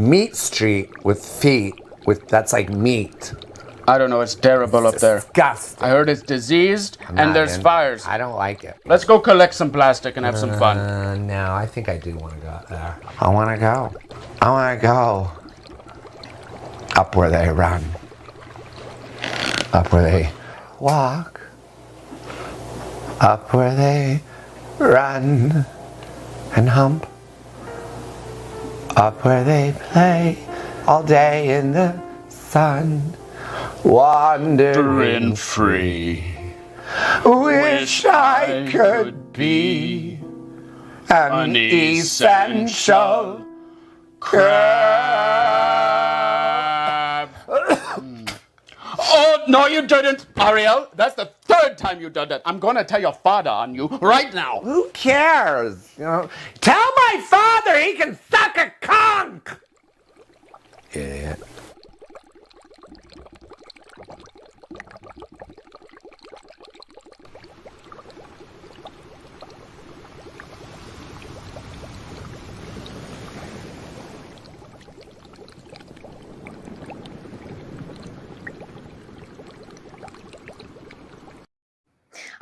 meat street with feet that's like meat? I don't know. It's terrible up there. Disgusting. I heard it's diseased and there's fires. I don't like it. Let's go collect some plastic and have some fun. No, I think I do want to go up there. I want to go. I want to go up where they run. Up where they walk. Up where they run and hump. Up where they play all day in the sun. Wandering free. Wish I could be an essential crab. Oh, no, you didn't, Ariel. That's the third time you've done that. I'm going to tell your father on you right now. Who cares? You know, tell my father he can suck a conch. Idiot.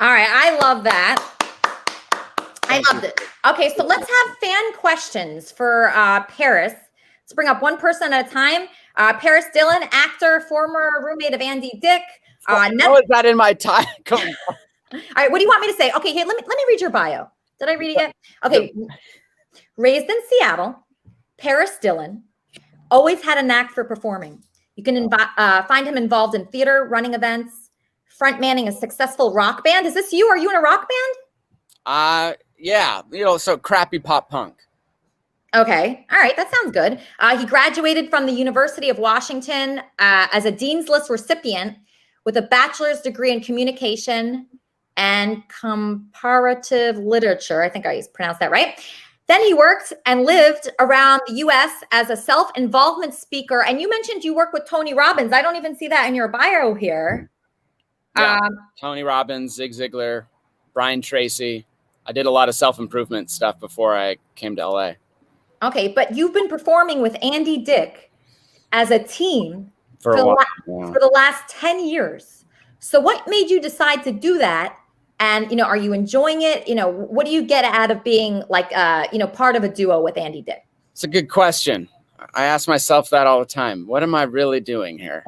All right, I love that. I loved it. Okay, so let's have fan questions for Paris. Let's bring up one person at a time. Paris Dillon, actor, former roommate of Andy Dick. How is that in my time? All right, what do you want me to say? Okay, here, let me read your bio. Did I read it yet? Okay. Raised in Seattle, Paris Dillon, always had a knack for performing. You can find him involved in theater, running events, front manning a successful rock band. Is this you? Are you in a rock band? Yeah, so crappy pop punk. Okay. All right. That sounds good. He graduated from the University of Washington as a Dean's List recipient with a bachelor's degree in communication and comparative literature. I think I pronounced that right. Then he worked and lived around the U.S. as a self-involvement speaker. And you mentioned you work with Tony Robbins. I don't even see that in your bio here. Yeah, Tony Robbins, Zig Ziglar, Brian Tracy. I did a lot of self-improvement stuff before I came to LA. Okay, but you've been performing with Andy Dick as a team for the last 10 years. So what made you decide to do that? And, are you enjoying it? What do you get out of being like, part of a duo with Andy Dick? It's a good question. I ask myself that all the time. What am I really doing here?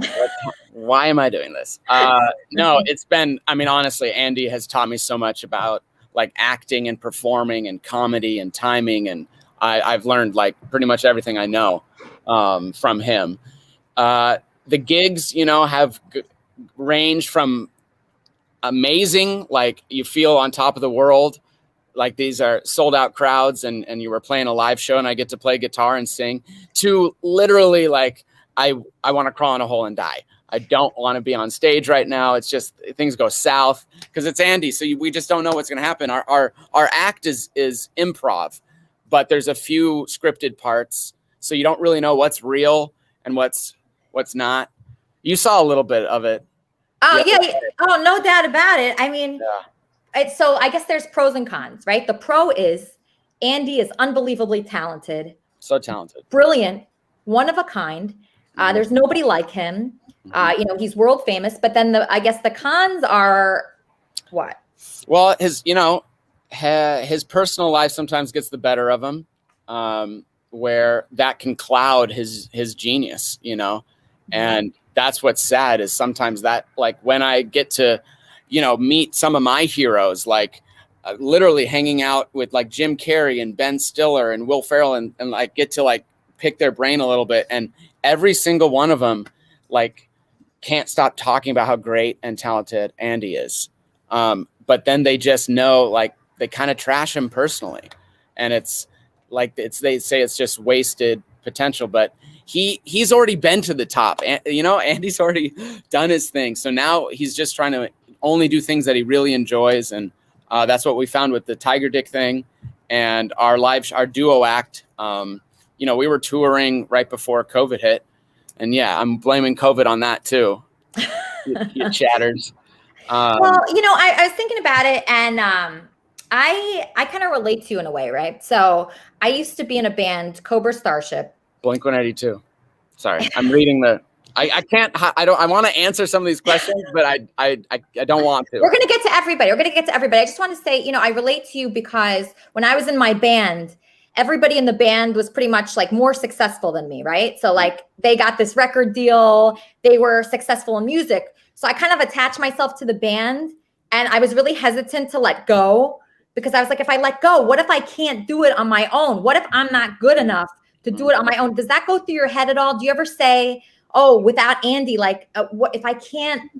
Why am I doing this? No, it's been, honestly, Andy has taught me so much about like acting and performing and comedy and timing. And I've learned like pretty much everything I know from him. The gigs, have ranged from amazing, like you feel on top of the world, like these are sold out crowds and you were playing a live show and I get to play guitar and sing, to literally like I want to crawl in a hole and die. I don't want to be on stage right now. It's just things go south because it's Andy. So we just don't know what's going to happen. Our act is improv, but there's a few scripted parts. So you don't really know what's real and what's not. You saw a little bit of it. Oh, yeah. Oh, no doubt about it. So I guess there's pros and cons, right? The pro is Andy is unbelievably talented. So talented. Brilliant. One of a kind. There's nobody like him. He's world famous. But then I guess the cons are what? Well, his personal life sometimes gets the better of him, where that can cloud his genius, and that's what's sad is sometimes that, like, when I get to, meet some of my heroes, like literally hanging out with like Jim Carrey and Ben Stiller and Will Ferrell and like get to like pick their brain a little bit. And every single one of them, like, can't stop talking about how great and talented Andy is. But then they just know, like, they kind of trash him personally. And it's like, they say it's just wasted potential, but he's already been to the top. And, Andy's already done his thing. So now he's just trying to only do things that he really enjoys. And that's what we found with the Tiger Dick thing and our duo act. We were touring right before COVID hit. And yeah, I'm blaming COVID on that too. You chatters. Well, I was thinking about it, and I kind of relate to you in a way, right? So I used to be in a band, Cobra Starship. Blink-182. Sorry, I'm reading I can't. I want to answer some of these questions, but I don't want to. We're gonna get to everybody. I just want to say, I relate to you because when I was in my band, everybody in the band was pretty much like more successful than me, right? So like they got this record deal, they were successful in music. So I kind of attached myself to the band, and I was really hesitant to let go because I was like, if I let go, what if I can't do it on my own? What if I'm not good enough to do it on my own? Does that go through your head at all? Do you ever say, oh, without Andy, like what if I can't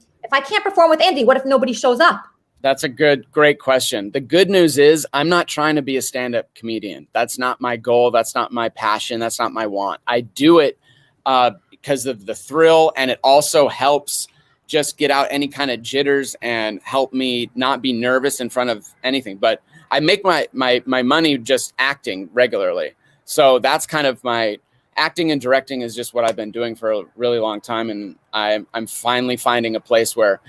perform with Andy, what if nobody shows up? That's a great question. The good news is I'm not trying to be a stand-up comedian. That's not my goal. That's not my passion. That's not my want. I do it because of the thrill, and it also helps just get out any kind of jitters and help me not be nervous in front of anything. But I make my money just acting regularly. So that's kind of my acting and directing is just what I've been doing for a really long time. And I'm finally finding a place where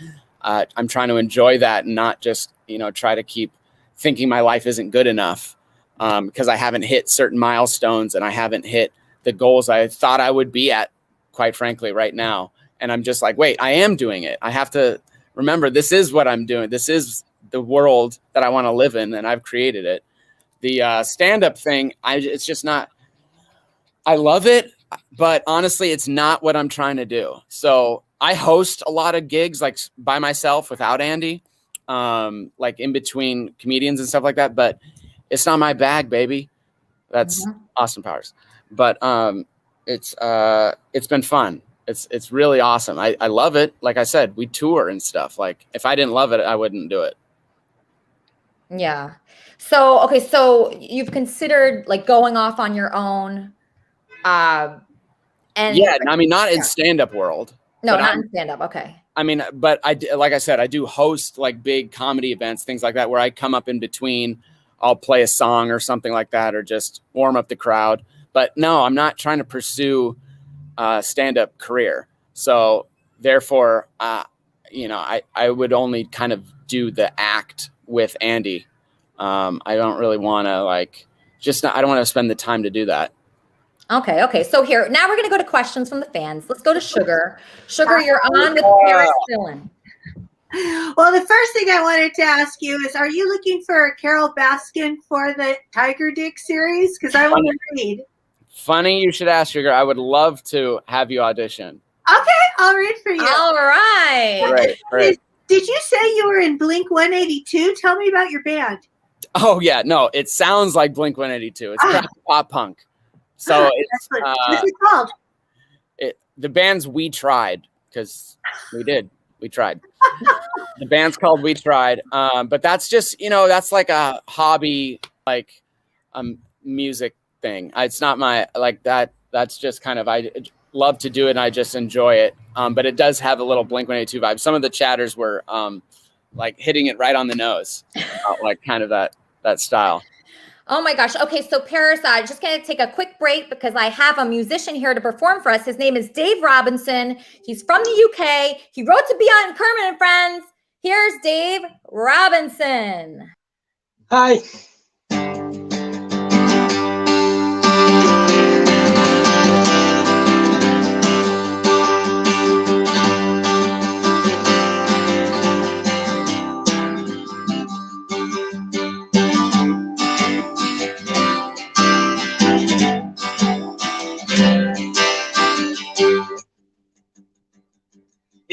I'm trying to enjoy that and not just, try to keep thinking my life isn't good enough because I haven't hit certain milestones and I haven't hit the goals I thought I would be at, quite frankly, right now. And I'm just like, wait, I am doing it. I have to remember this is what I'm doing. This is the world that I want to live in, and I've created it. The stand-up thing, it's just not, I love it, but honestly, it's not what I'm trying to do. So I host a lot of gigs like by myself without Andy, like in between comedians and stuff like that, but it's not my bag, baby. That's Austin Powers. But it's been fun. It's really awesome. I love it. Like I said, we tour and stuff. Like if I didn't love it, I wouldn't do it. Yeah. So, okay. So you've considered like going off on your own. And yeah, I mean, not in stand-up world. No, not in stand-up. Okay. I mean, but like I said, I do host like big comedy events, things like that, where I come up in between. I'll play a song or something like that, or just warm up the crowd. But no, I'm not trying to pursue a stand-up career. So therefore, you know, I would only kind of do the act with Andy. I don't really want to I don't want to spend the time to do that. Okay. Okay. So here, now we're going to go to questions from the fans. Let's go to Sugar. Sugar, you're on with Paris Dillon. Well, the first thing I wanted to ask you is, are you looking for Carol Baskin for the Tiger Dick series? Because I want to read. Funny you should ask, Sugar. I would love to have you audition. Okay, I'll read for you. All right. Right. Did you say you were in Blink 182? Tell me about your band. Oh, yeah. No, it sounds like Blink 182. It's crappy pop punk. So it's what's it called? The band's We Tried, because we tried. The band's called We Tried. But that's just, that's like a hobby, like music thing. It's not my, like that. That's just kind of, I love to do it and I just enjoy it. But it does have a little Blink 182 vibe. Some of the chatters were like hitting it right on the nose, like kind of that style. Oh my gosh. Okay. So Paris, I'm just going to take a quick break because I have a musician here to perform for us. His name is Dave Robinson. He's from the UK. He wrote to be on Kermit and Friends. Here's Dave Robinson. Hi.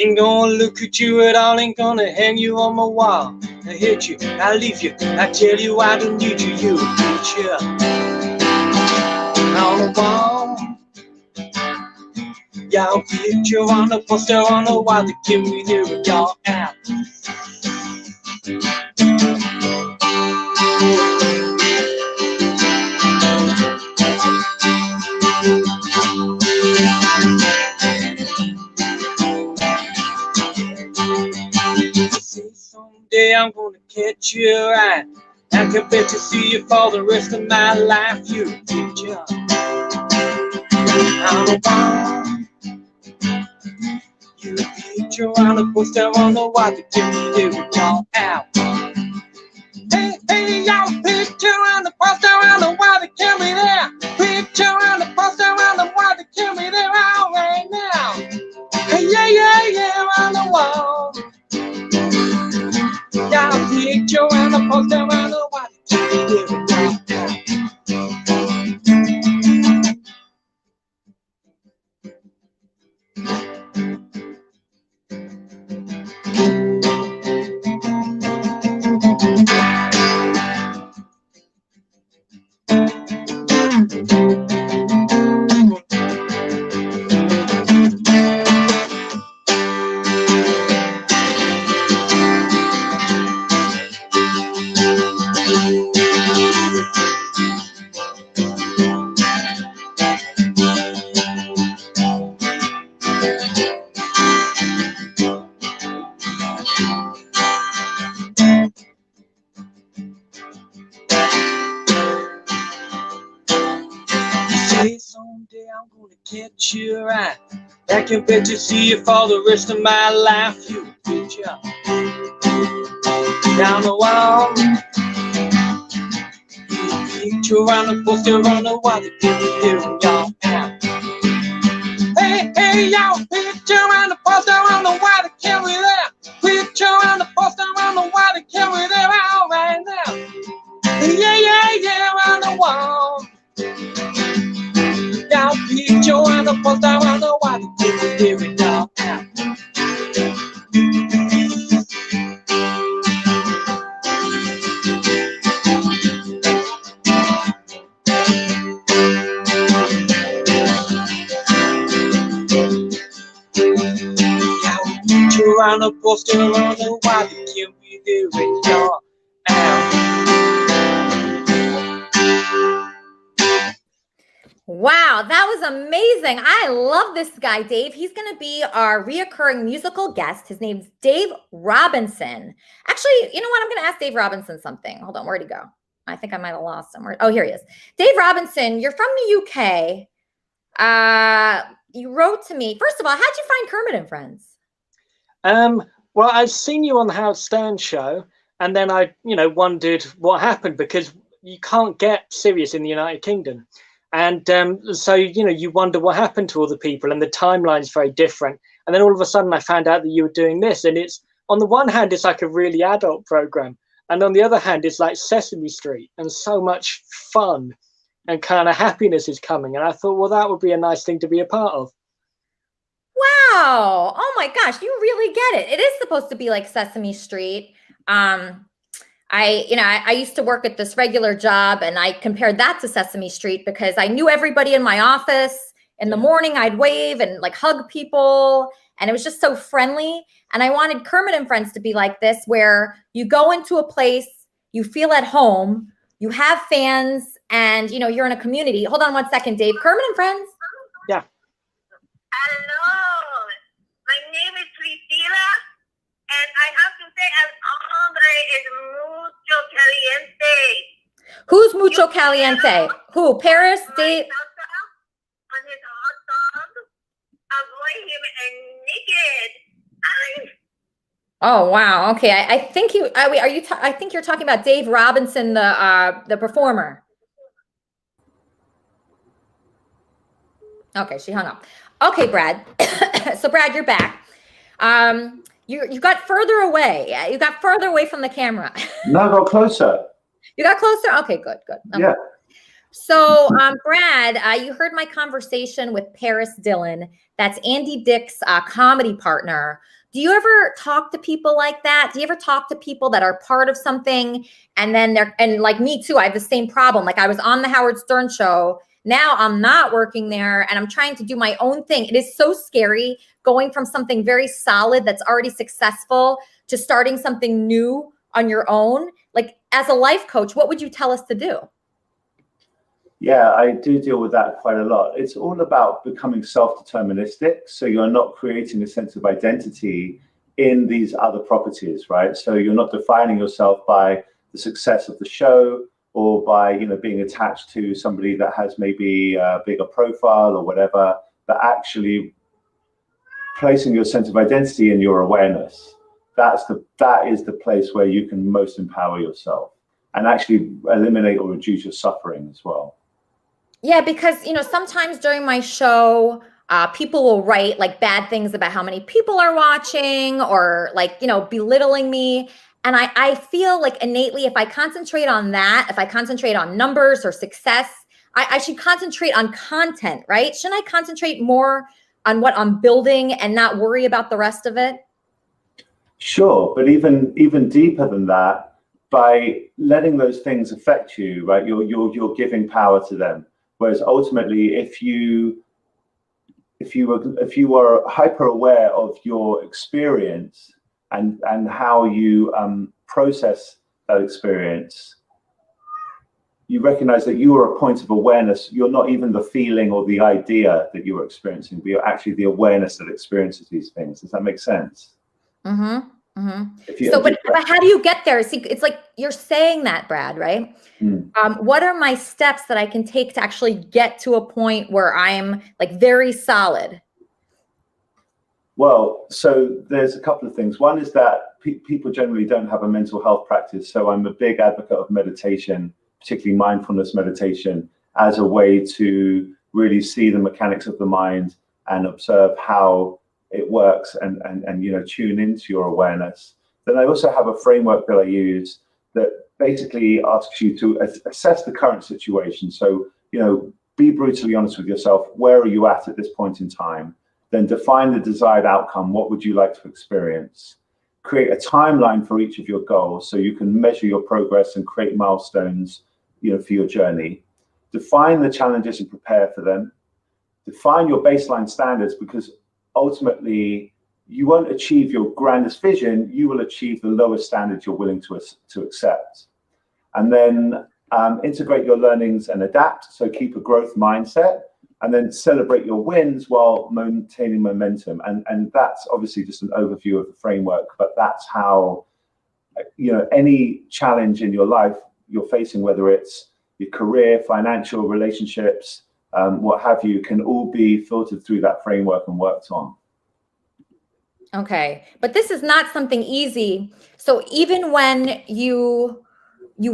Ain't gonna look at you at all, ain't gonna hang you on my wall. I hate you, I leave you, I tell you I don't need you, you picture on the wall. Y'all picture on the poster on the wall that give me there with y'all out. Someday I'm gonna catch you right. I can bet to see you for the rest of my life. You picture on the wall. You picture on the poster on the wall to get me there with y'all out. Hey, y'all picture on the poster on the wall to get me there. Picture on the poster on the wall to get me there all right now. Hey, yeah, on the wall. Y'all picture on the poster on the wall to get me there with y'all out. Catch you right. I can bet to see you for the rest of my life. You picture down the wall. You picture on the poster on the wall to get me there and y'all out. Hey, y'all picture on the poster on the wall to get me there. Picture on the poster on the wall to get me there all right now. Yeah, on the wall. Y'all picture on the poster on the wall to get me there and y'all out. people still wonder why they can't be there when you're out. Wow, that was amazing. I love this guy, Dave. He's going to be our reoccurring musical guest. His name's Dave Robinson. Actually, you know what? I'm going to ask Dave Robinson something. Hold on. Where'd he go? I think I might have lost him. Oh, here he is. Dave Robinson, you're from the UK. You wrote to me. First of all, how'd you find Kermit and Friends? Well, I've seen you on the Howard Stern show, and then I, wondered what happened, because you can't get Sirius in the United Kingdom. And so, you wonder what happened to all the people, and the timeline's very different. And then all of a sudden I found out that you were doing this, and it's, on the one hand, it's like a really adult program. And on the other hand, it's like Sesame Street, and so much fun and kind of happiness is coming. And I thought, well, that would be a nice thing to be a part of. Wow. Oh my gosh, you really get it. It is supposed to be like Sesame Street. I used to work at this regular job, and I compared that to Sesame Street because I knew everybody in my office. In the morning, I'd wave and like hug people, and it was just so friendly. And I wanted Kermit and Friends to be like this, where you go into a place, you feel at home, you have fans, and you're in a community. Hold on 1 second, Dave. Kermit and Friends. Yeah. Hello, my name is Priscilla, and I have to say, El Hombre is mucho caliente. Who's mucho caliente? Who? Paris? Dave? On his hot dog, avoid him and naked. Oh wow. Okay. I think you. I think you're talking about Dave Robinson, the performer. Okay, she hung up. Okay, Brad. So Brad, you're back. You got further away. You got further away from the camera. No, I got closer. You got closer? Okay, good. Okay. Yeah. So, Brad, you heard my conversation with Paris Dillon. That's Andy Dick's comedy partner. Do you ever talk to people like that? Do you ever talk to people that are part of something and then and like me too, I have the same problem. Like I was on the Howard Stern show. Now I'm not working there and I'm trying to do my own thing. It is so scary going from something very solid that's already successful to starting something new on your own. Like as a life coach, what would you tell us to do? Yeah, I do deal with that quite a lot. It's all about becoming self-deterministic. So you're not creating a sense of identity in these other properties, right? So you're not defining yourself by the success of the show or by, being attached to somebody that has maybe a bigger profile or whatever, but actually placing your sense of identity in your awareness. That is the place where you can most empower yourself and actually eliminate or reduce your suffering as well. Yeah, because, sometimes during my show, people will write like bad things about how many people are watching or like, belittling me. And I feel like innately, if I concentrate on that, if I concentrate on numbers or success, I should concentrate on content, right? Shouldn't I concentrate more on what I'm building and not worry about the rest of it? Sure. But even deeper than that, by letting those things affect you, right? You're giving power to them. Whereas ultimately, if you were hyper aware of your experience and how you process that experience, you recognize that you are a point of awareness. You're not even the feeling or the idea that you are experiencing, but you're actually the awareness that experiences these things. Does that make sense? Mm-hmm. Mm-hmm. But how do you get there? See, it's like you're saying that, Brad, right? What are my steps that I can take to actually get to a point where I'm like very solid? Well, so there's a couple of things. One is that people generally don't have a mental health practice. So I'm a big advocate of meditation, particularly mindfulness meditation, as a way to really see the mechanics of the mind and observe how it works and tune into your awareness. Then I also have a framework that I use that basically asks you to assess the current situation. So, be brutally honest with yourself. Where are you at this point in time? Then define the desired outcome. What would you like to experience? Create a timeline for each of your goals so you can measure your progress and create milestones, for your journey. Define the challenges and prepare for them. Define your baseline standards, because ultimately you won't achieve your grandest vision. You will achieve the lowest standard you're willing to accept. And then integrate your learnings and adapt. So keep a growth mindset, and then celebrate your wins while maintaining momentum. And that's obviously just an overview of the framework, but that's how, any challenge in your life you're facing, whether it's your career, financial, relationships, what have you, can all be filtered through that framework and worked on. Okay, but this is not something easy. So even when you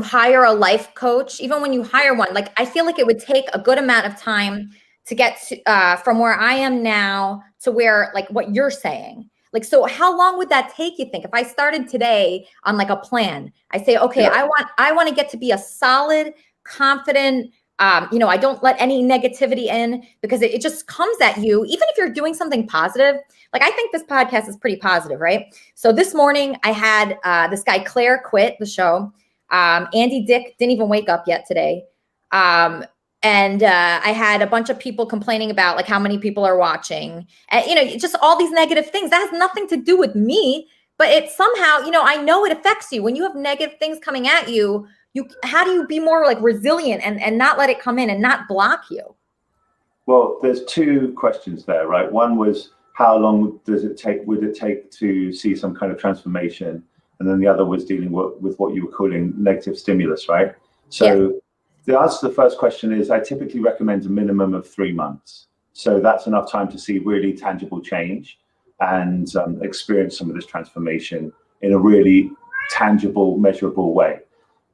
hire a life coach, even when you hire one, like I feel like it would take a good amount of time to get to, from where I am now to where, like, what you're saying. Like, so how long would that take, you think? If I started today on like a plan, I say, okay, yeah. I want to get to be a solid, confident, I don't let any negativity in, because it just comes at you, even if you're doing something positive. Like, I think this podcast is pretty positive, right? So this morning I had this guy, Claire, quit the show. Andy Dick didn't even wake up yet today. And I had a bunch of people complaining about like how many people are watching, and, just all these negative things that has nothing to do with me, but it somehow, I know it affects you when you have negative things coming at you. How do you be more like resilient and not let it come in and not block you? Well, there's two questions there, right? One was, how long would it take to see some kind of transformation? And then the other was dealing with what you were calling negative stimulus, right? So the answer to the first question is, I typically recommend a minimum of 3 months. So that's enough time to see really tangible change and experience some of this transformation in a really tangible, measurable way.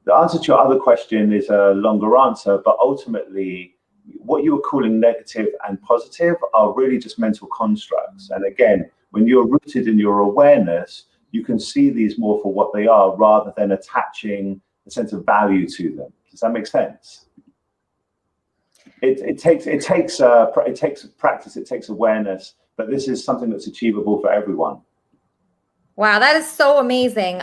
The answer to your other question is a longer answer, but ultimately, what you were calling negative and positive are really just mental constructs. And again, when you're rooted in your awareness, you can see these more for what they are rather than attaching a sense of value to them. Does that make sense? It takes practice, it takes awareness, but this is something that's achievable for everyone. Wow, that is so amazing.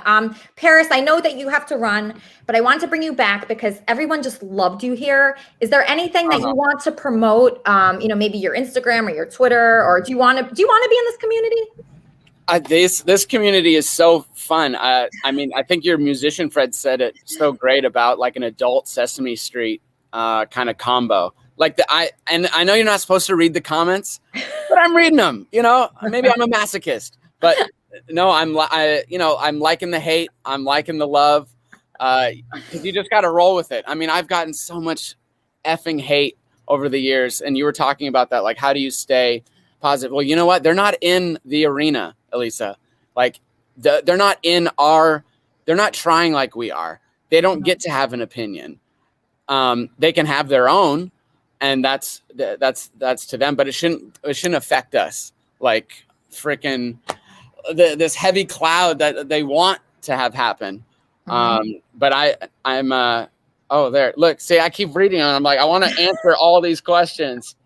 Paris, I know that you have to run, but I want to bring you back because everyone just loved you here. Is there anything that you want to promote? Maybe your Instagram or your Twitter, or do you want to be in this community? This community is so fun. I think your musician Fred said it so great about like an adult Sesame Street kind of combo. Like I know you're not supposed to read the comments, but I'm reading them. Maybe I'm a masochist, but no, I'm liking the hate. I'm liking the love. Because you just got to roll with it. I mean, I've gotten so much effing hate over the years, and you were talking about that. Like, how do you stay positive? Well, you know what? They're not in the arena, Elisa. Like, they're not trying like we are. They don't get to have an opinion. They can have their own, and that's to them. But it shouldn't affect us. Like freaking this heavy cloud that they want to have happen. But I'm there. Look, see, I keep reading and I'm like, I want to answer all these questions.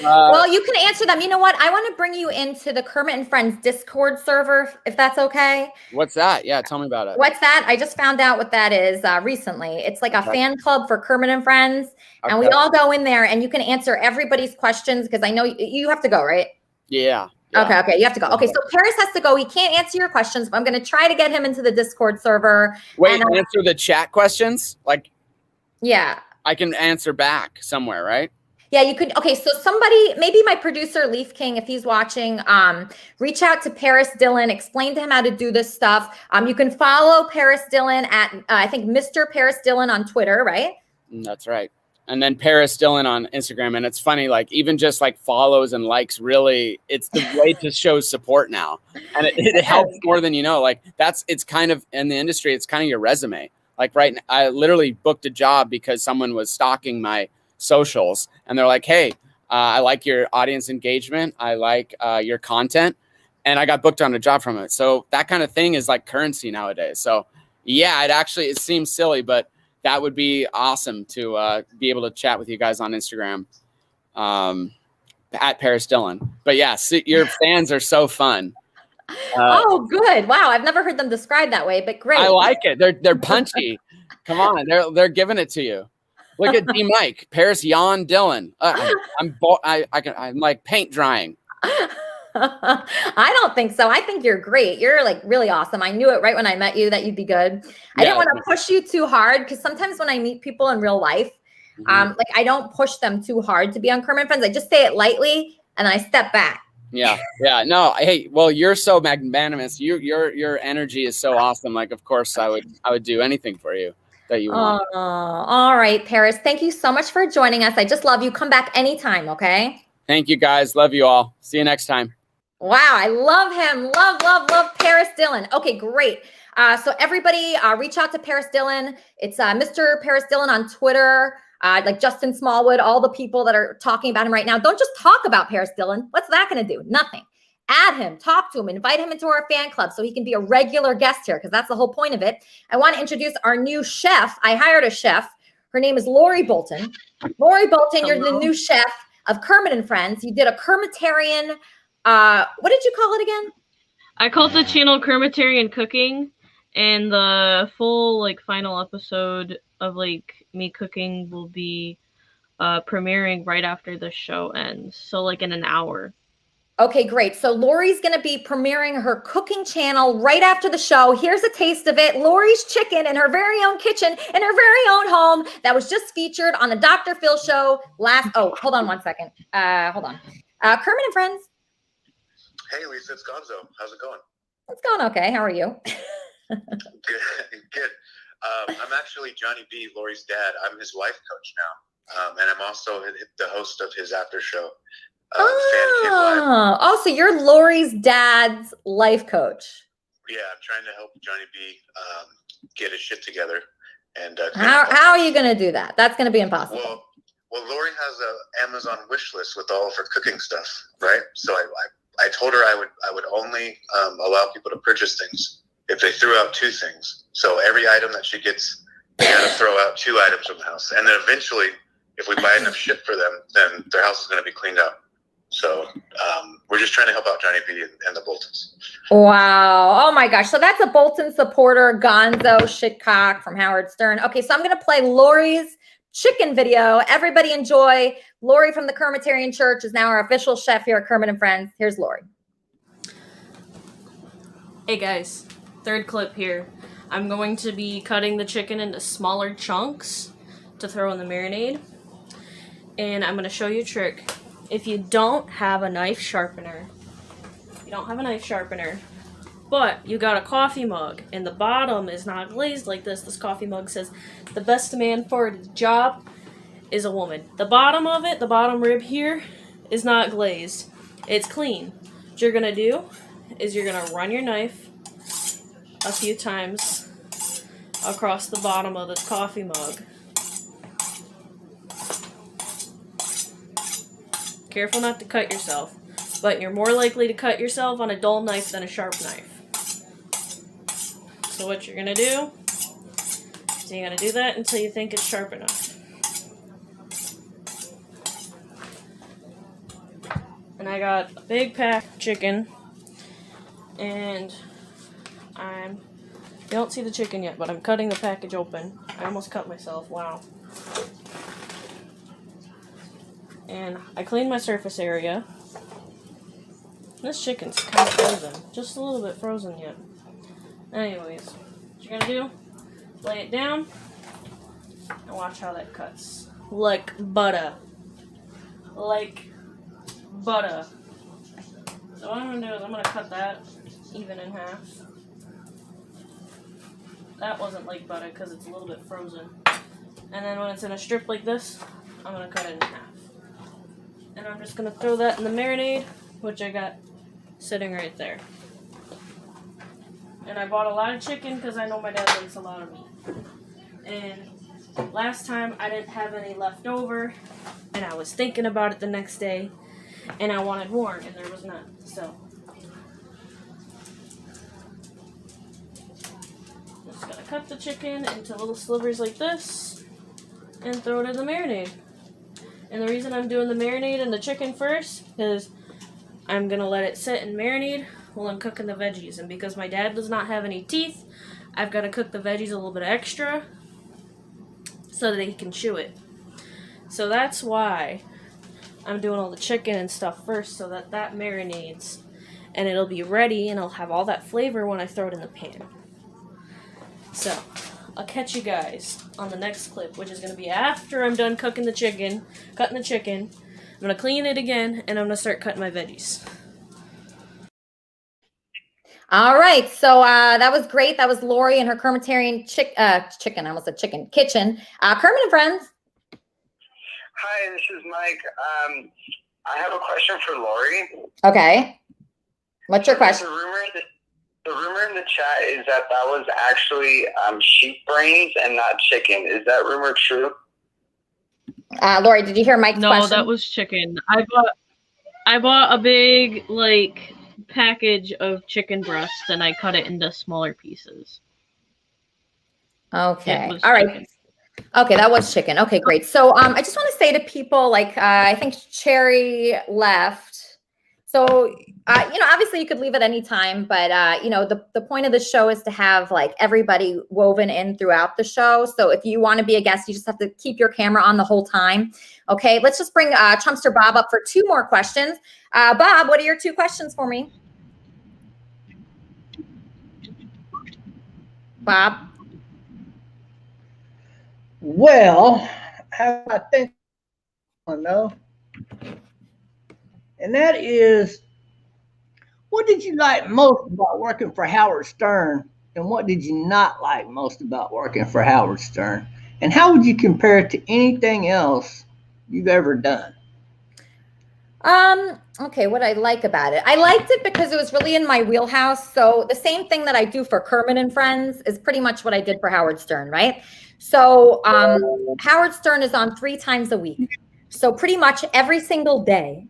Well, you can answer them. You know what? I want to bring you into the Kermit and Friends Discord server, if that's okay. What's that? Yeah, tell me about it. What's that? I just found out what that is recently. It's like a fan club for Kermit and Friends. And we all go in there and you can answer everybody's questions because I know you have to go, right? Yeah. Okay, you have to go. Okay, so Paris has to go. He can't answer your questions, but I'm going to try to get him into the Discord server. Wait, answer the chat questions? Like, yeah. I can answer back somewhere, right? Yeah, you could. Okay, so somebody, maybe my producer, Leaf King, if he's watching, reach out to Paris Dillon, explain to him how to do this stuff. You can follow Paris Dillon at, I think, Mr. Paris Dillon on Twitter, right? That's right. And then Paris Dillon on Instagram. And it's funny, like even just like follows and likes, really, it's the way to show support now. And it helps more than you know. Like it's kind of in the industry, it's kind of your resume. Like I literally booked a job because someone was stalking my socials and they're like, hey, I like your audience engagement. I like your content. And I got booked on a job from it. So that kind of thing is like currency nowadays. So yeah, it seems silly, but that would be awesome to be able to chat with you guys on Instagram at Paris Dillon. But yeah, your fans are so fun. Oh, good. Wow. I've never heard them described that way, but great. I like it. They're punchy. Come on. They're giving it to you. Look at D Mike, Paris Yawn Dillon. I'm like paint drying. I don't think so. I think you're great. You're like really awesome. I knew it right when I met you that you'd be good. I didn't want to push you too hard because sometimes when I meet people in real life, like I don't push them too hard to be on Kermit and Friends. I just say it lightly and then I step back. Yeah. No, hey, well, you're so magnanimous. Your energy is so awesome. Like, of course, I would do anything for you that you want. All right, Paris. Thank you so much for joining us. I just love you. Come back anytime, okay? Thank you, guys. Love you all. See you next time. Wow, I love him. Love Paris Dillon. Okay, great. So everybody reach out to Paris Dillon. It's Mr. Paris Dillon on Twitter. Like Justin Smallwood, all the people that are talking about him right now. Don't just talk about Paris Dillon. What's that going to do? Nothing. Add him, talk to him, invite him into our fan club so he can be a regular guest here because that's the whole point of it. I want to introduce our new chef. I hired a chef. Her name is Lori Bolton. Lori Bolton, you're the new chef of Kermit and Friends. You did a Kermitarian, what did you call it again? I called the channel Kermitarian Cooking, and the full like final episode of like me cooking will be premiering right after the show ends. So like in an hour. Okay, great. So Lori's going to be premiering her cooking channel right after the show. Here's a taste of it. Lori's chicken in her very own kitchen, in her very own home that was just featured on the Dr. Phil show hold on one second. Hold on. Kermit and Friends. Hey, Lisa, it's Gonzo. How's it going? It's going okay. How are you? Good. I'm actually Johnny B, Lori's dad. I'm his life coach now. And I'm also the host of his after show. So you're Lori's dad's life coach. Yeah, I'm trying to help Johnny B get his shit together. And how are you going to do that? That's going to be impossible. Well, Lori has an Amazon wish list with all of her cooking stuff, right? So I told her I would only allow people to purchase things if they threw out 2 things. So every item that she gets, they got to throw out 2 items from the house. And then eventually, if we buy enough shit for them, then their house is going to be cleaned up. So we're just trying to help out Johnny B and the Boltons. Wow. Oh my gosh. So that's a Bolton supporter, Gonzo Shitcock from Howard Stern. Okay, so I'm going to play Lori's chicken video. Everybody enjoy. Lori from the Kermitarian Church is now our official chef here at Kermit and Friends. Here's Lori. Hey guys, third clip here. I'm going to be cutting the chicken into smaller chunks to throw in the marinade. And I'm going to show you a trick. If you don't have a knife sharpener, but you got a coffee mug and the bottom is not glazed like this coffee mug says, the best man for the job is a woman. The bottom of it, the bottom rib here, is not glazed. It's clean. What you're going to do is you're going to run your knife a few times across the bottom of this coffee mug. Careful not to cut yourself, but you're more likely to cut yourself on a dull knife than a sharp knife. So what you're going to do is you're going to do that until you think it's sharp enough. And I got a big pack of chicken, and you don't see the chicken yet, but I'm cutting the package open. I almost cut myself, wow. And I cleaned my surface area. This chicken's kind of frozen. Just a little bit frozen yet. Anyways, what you're going to do, lay it down, and watch how that cuts. Like butter. Like butter. So what I'm going to do is I'm going to cut that even in half. That wasn't like butter because it's a little bit frozen. And then when it's in a strip like this, I'm going to cut it in half. And I'm just going to throw that in the marinade, which I got sitting right there. And I bought a lot of chicken because I know my dad likes a lot of meat. And last time I didn't have any left over, and I was thinking about it the next day, and I wanted more, and there was none. So, I'm just going to cut the chicken into little slivers like this, and throw it in the marinade. And the reason I'm doing the marinade and the chicken first is I'm going to let it sit and marinate while I'm cooking the veggies. And because my dad does not have any teeth, I've got to cook the veggies a little bit extra so that he can chew it. So that's why I'm doing all the chicken and stuff first so that marinades, and it'll be ready, and I'll have all that flavor when I throw it in the pan. So, I'll catch you guys on the next clip, which is going to be after I'm done cutting the chicken. I'm going to clean it again, and I'm going to start cutting my veggies. All right, so that was great. That was Lori and her Kermitarian chicken. I almost said chicken kitchen. Kermit and Friends. Hi, this is Mike. I have a question for Lori. Okay. What's your question? The rumor in the chat is that was actually sheep brains and not chicken. Is that rumor true? Lori, did you hear Mike's question? No, that was chicken. I bought a big package of chicken breast, and I cut it into smaller pieces. Okay. All right. Chicken. Okay, that was chicken. Okay, great. So I just want to say to people, I think Cherry left. So, obviously you could leave at any time, but, the point of the show is to have everybody woven in throughout the show. So if you want to be a guest, you just have to keep your camera on the whole time. Okay, let's just bring Trumpster Bob up for 2 more questions. Bob, what are your 2 questions for me? Bob? Well, how I think I know. And that is, what did you like most about working for Howard Stern? And what did you not like most about working for Howard Stern? And how would you compare it to anything else you've ever done? Okay, what I like about it. I liked it because it was really in my wheelhouse. So the same thing that I do for Kermit and Friends is pretty much what I did for Howard Stern, right? So Howard Stern is on 3 times a week. So pretty much every single day,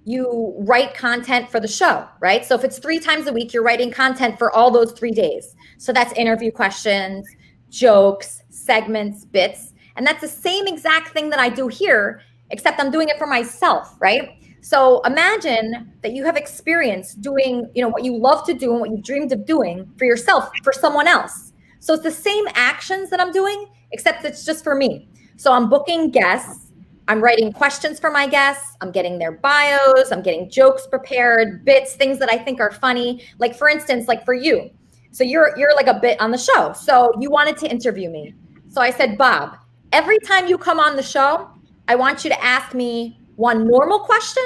you write content for the show, right? So if it's 3 times a week, you're writing content for all those 3 days. So that's interview questions, jokes, segments, bits. And that's the same exact thing that I do here, except I'm doing it for myself, right? So imagine that you have experience doing, what you love to do and what you've dreamed of doing for yourself, for someone else. So it's the same actions that I'm doing, except it's just for me. So I'm booking guests. I'm writing questions for my guests. I'm getting their bios. I'm getting jokes prepared, bits, things that I think are funny. Like for instance, like for you. So you're like a bit on the show. So you wanted to interview me. So I said, Bob, every time you come on the show, I want you to ask me 1 normal question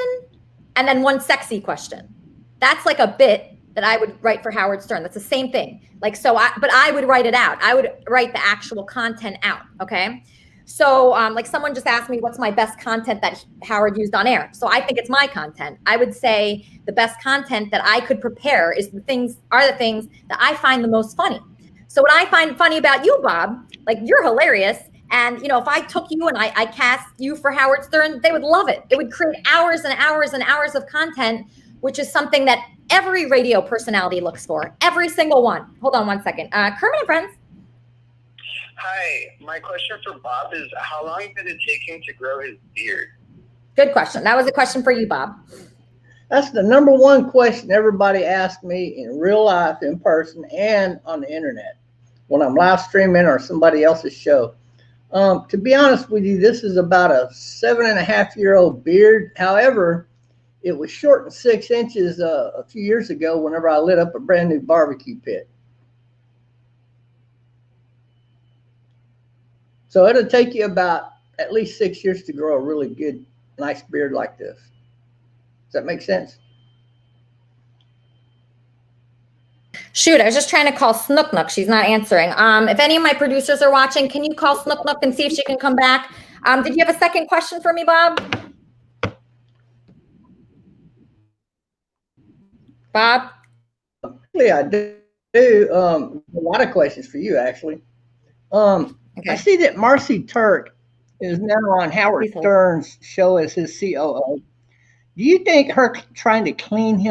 and then 1 sexy question. That's like a bit that I would write for Howard Stern. That's the same thing. But I would write it out. I would write the actual content out. Okay. So someone just asked me, what's my best content that Howard used on air? So I think it's my content. I would say the best content that I could prepare is the things that I find the most funny. So what I find funny about you, Bob, you're hilarious. And, if I took you and I cast you for Howard Stern, they would love it. It would create hours and hours and hours of content, which is something that every radio personality looks for. Every single one. Hold on 1 second. Kermit and Friends. Hi. My question for Bob is, how long did it take him to grow his beard? Good question. That was a question for you, Bob. That's the number 1 question everybody asks me in real life, in person, and on the internet when I'm live streaming or somebody else's show. To be honest with you, this is about a 7.5-year-old beard. However, it was shortened 6 inches a few years ago whenever I lit up a brand new barbecue pit. So it'll take you about at least 6 years to grow a really good, nice beard like this. Does that make sense? Shoot, I was just trying to call Snook Nook. She's not answering. If any of my producers are watching, can you call Snook Nook and see if she can come back? Did you have a second question for me, Bob? Bob? Yeah, I do. A lot of questions for you, actually. Okay. I see that Marcy Turk is now on Howard Stern's show as his COO. Do you think her trying to clean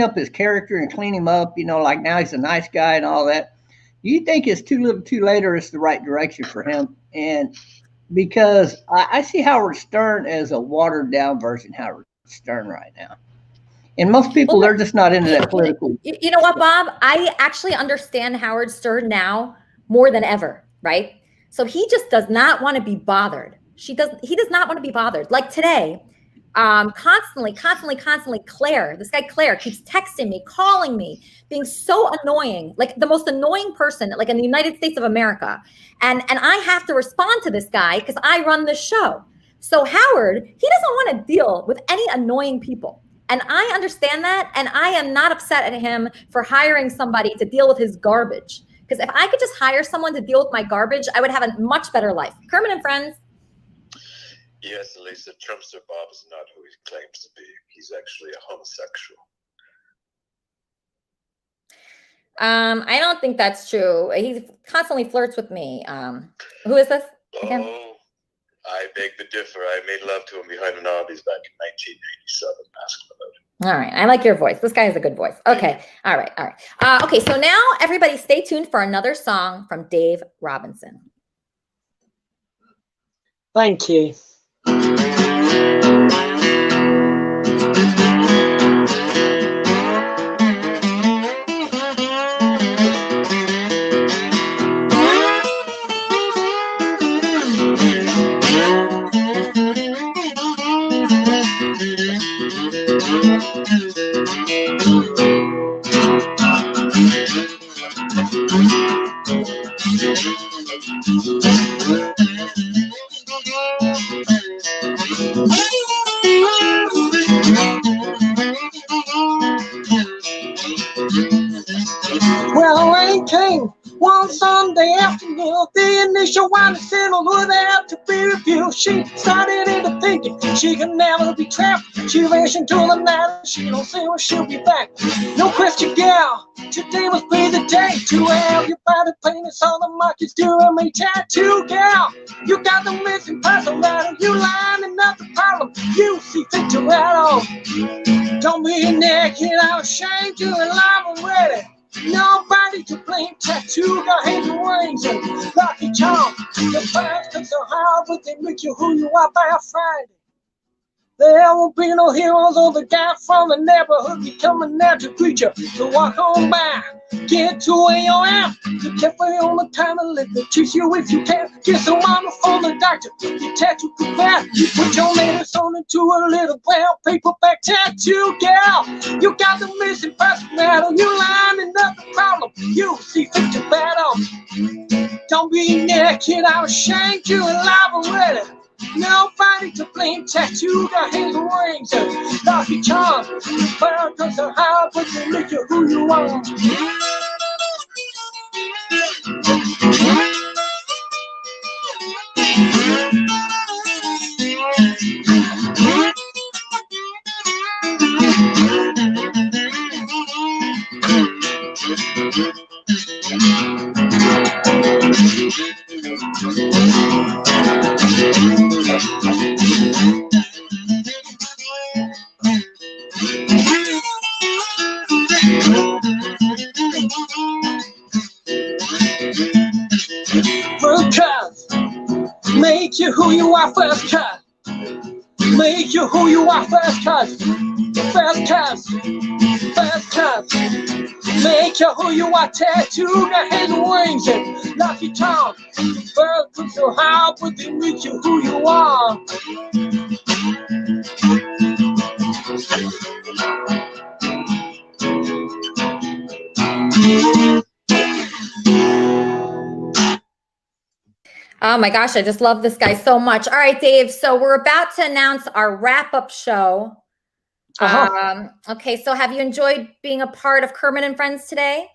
up his character and clean him up, now he's a nice guy and all that, do you think it's too little too late, or it's the right direction for him? And because I see Howard Stern as a watered down version of Howard Stern right now. And most people, they're just not into that political. You know what, Bob? I actually understand Howard Stern now more than ever, right? So he just does not want to be bothered. He does not want to be bothered. Like today, constantly, Claire, this guy Claire keeps texting me, calling me, being so annoying, like the most annoying person, like in the United States of America. And I have to respond to this guy because I run this show. So Howard, he doesn't want to deal with any annoying people. And I understand that. And I am not upset at him for hiring somebody to deal with his garbage. Because if I could just hire someone to deal with my garbage, I would have a much better life. Kermit and Friends. Yes, Elisa, Trumpster Bob is not who he claims to be. He's actually a homosexual. I don't think that's true. He constantly flirts with me. Who is this again? Oh, I beg to differ. I made love to him behind an Arby's back in 1987. Ask him about it. All right. I like your voice. This guy has a good voice. Okay. All right. Okay. So now everybody stay tuned for another song from Dave Robinson. Thank you. Well, rain came one Sunday afternoon. The initial one settled without to be reviewed. She started into thinking she could never be trapped. She raced into the night. She don't see when she'll be back. No question, gal. Today must be the day to have your body painted so the market's doing me tattoo, gal. You got the missing personality. You lining up the problem. You see fit to right on. Don't be naked. I'm ashamed you're alive already. Nobody to blame. Tattoo got hands and rings and lucky charm. The fans come so hard, but they make you who you are by a Friday. There won't be no heroes or the guy from the neighborhood becoming natural creature. So walk on by, get to where you're at. You can't wait on the time to let me teach you if you can. Get some mama from the doctor, your tattoo could bad. You put your nails on into a little brown paperback tattoo, gal. You got the missing personality, you lining up the problem. You see fit to battle. Don't be naked, I'm ashamed you're alive already. Nobody to blame. Tattoo got hands and rings and lucky charms. Fire comes so high, but they make you who you are. First cut, make you who you are. First cut, make you who you are. First cut, first cut, first cut, make you who you are. Tattoo got hands and wings and lucky charm. Birds put so high, but they make you who you are. Oh my gosh, I just love this guy so much. All right, Dave. So we're about to announce our wrap-up show. Okay, so have you enjoyed being a part of Kermit and Friends today?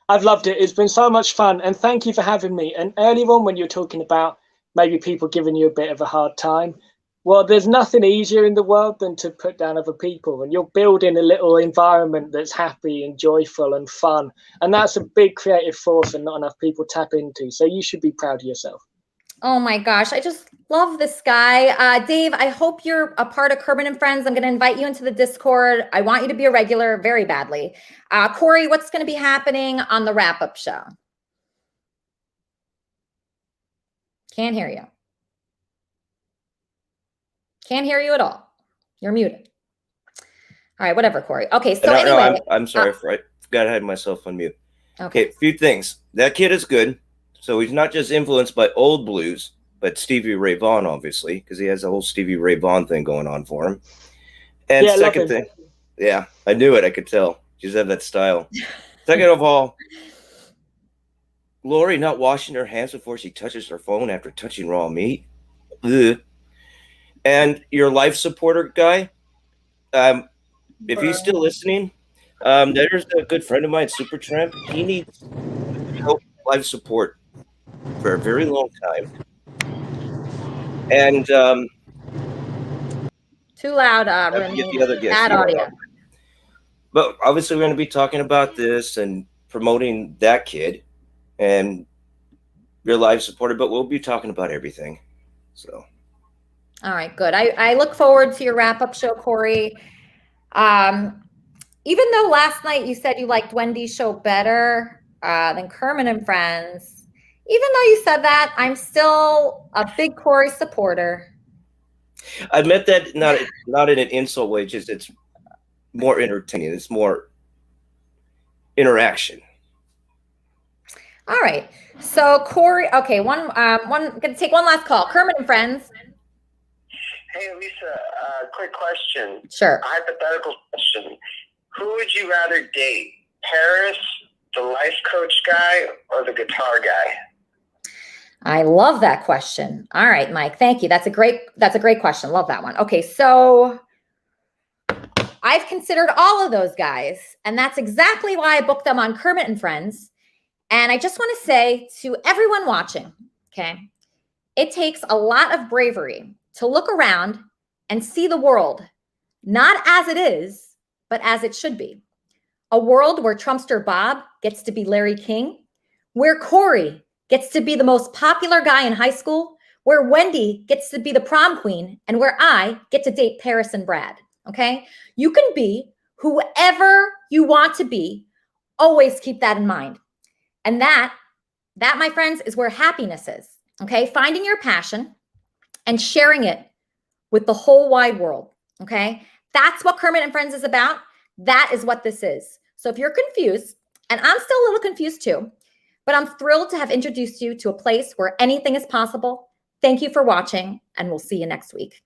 I've loved it. It's been so much fun. And thank you for having me. And earlier on when you were talking about maybe people giving you a bit of a hard time, well, there's nothing easier in the world than to put down other people. And you're building a little environment that's happy and joyful and fun. And that's a big creative force and not enough people tap into. So you should be proud of yourself. Oh my gosh, I just love this guy. Dave, I hope you're a part of Kermit and Friends. I'm going to invite you into the Discord. I want you to be a regular very badly. Corey, what's going to be happening on the wrap-up show? Can't hear you. Can't hear you at all. You're muted. All right, whatever, Corey. Okay, so anyway. I'm sorry. I forgot I had myself on mute. Okay, a few things. That kid is good. So he's not just influenced by old blues, but Stevie Ray Vaughan, obviously, because he has the whole Stevie Ray Vaughan thing going on for him. And Yeah, second love him. thing, yeah, I knew it. I could tell. You just have that style. Second of all, Lori not washing her hands before she touches her phone after touching raw meat. Ugh. And your life supporter guy, if he's still listening, there's a good friend of mine, Supertramp. He needs help, life support for a very long time. And Too loud, get the other guest. bad audio. But obviously, we're going to be talking about this and promoting that kid and your life supporter, but we'll be talking about everything. So, all right, good. I look forward to your wrap-up show, Corey. Even though last night you said you liked Wendy's show better than Kermit and Friends, even though you said that, I'm still a big Corey supporter. I meant that not in an insult way, just it's more entertaining. It's more interaction. All right. So Corey, okay, gonna take one last call. Kermit and Friends. Hey, Elisa, quick question. Sure. A hypothetical question. Who would you rather date? Paris, the life coach guy, or the guitar guy? I love that question. All right, Mike. Thank you. That's a great question. Love that one. Okay, so I've considered all of those guys, and that's exactly why I booked them on Kermit and Friends. And I just want to say to everyone watching, okay, it takes a lot of bravery to look around and see the world not as it is, but as it should be. A world where Trumpster Bob gets to be Larry King, where Corey gets to be the most popular guy in high school, where Wendy gets to be the prom queen, and where I get to date Paris and Brad, okay? You can be whoever you want to be. Always keep that in mind. And that, my friends, is where happiness is, okay? Finding your passion and sharing it with the whole wide world, okay? That's what Kermit and Friends is about. That is what this is. So if you're confused, and I'm still a little confused too, but I'm thrilled to have introduced you to a place where anything is possible. Thank you for watching, and we'll see you next week.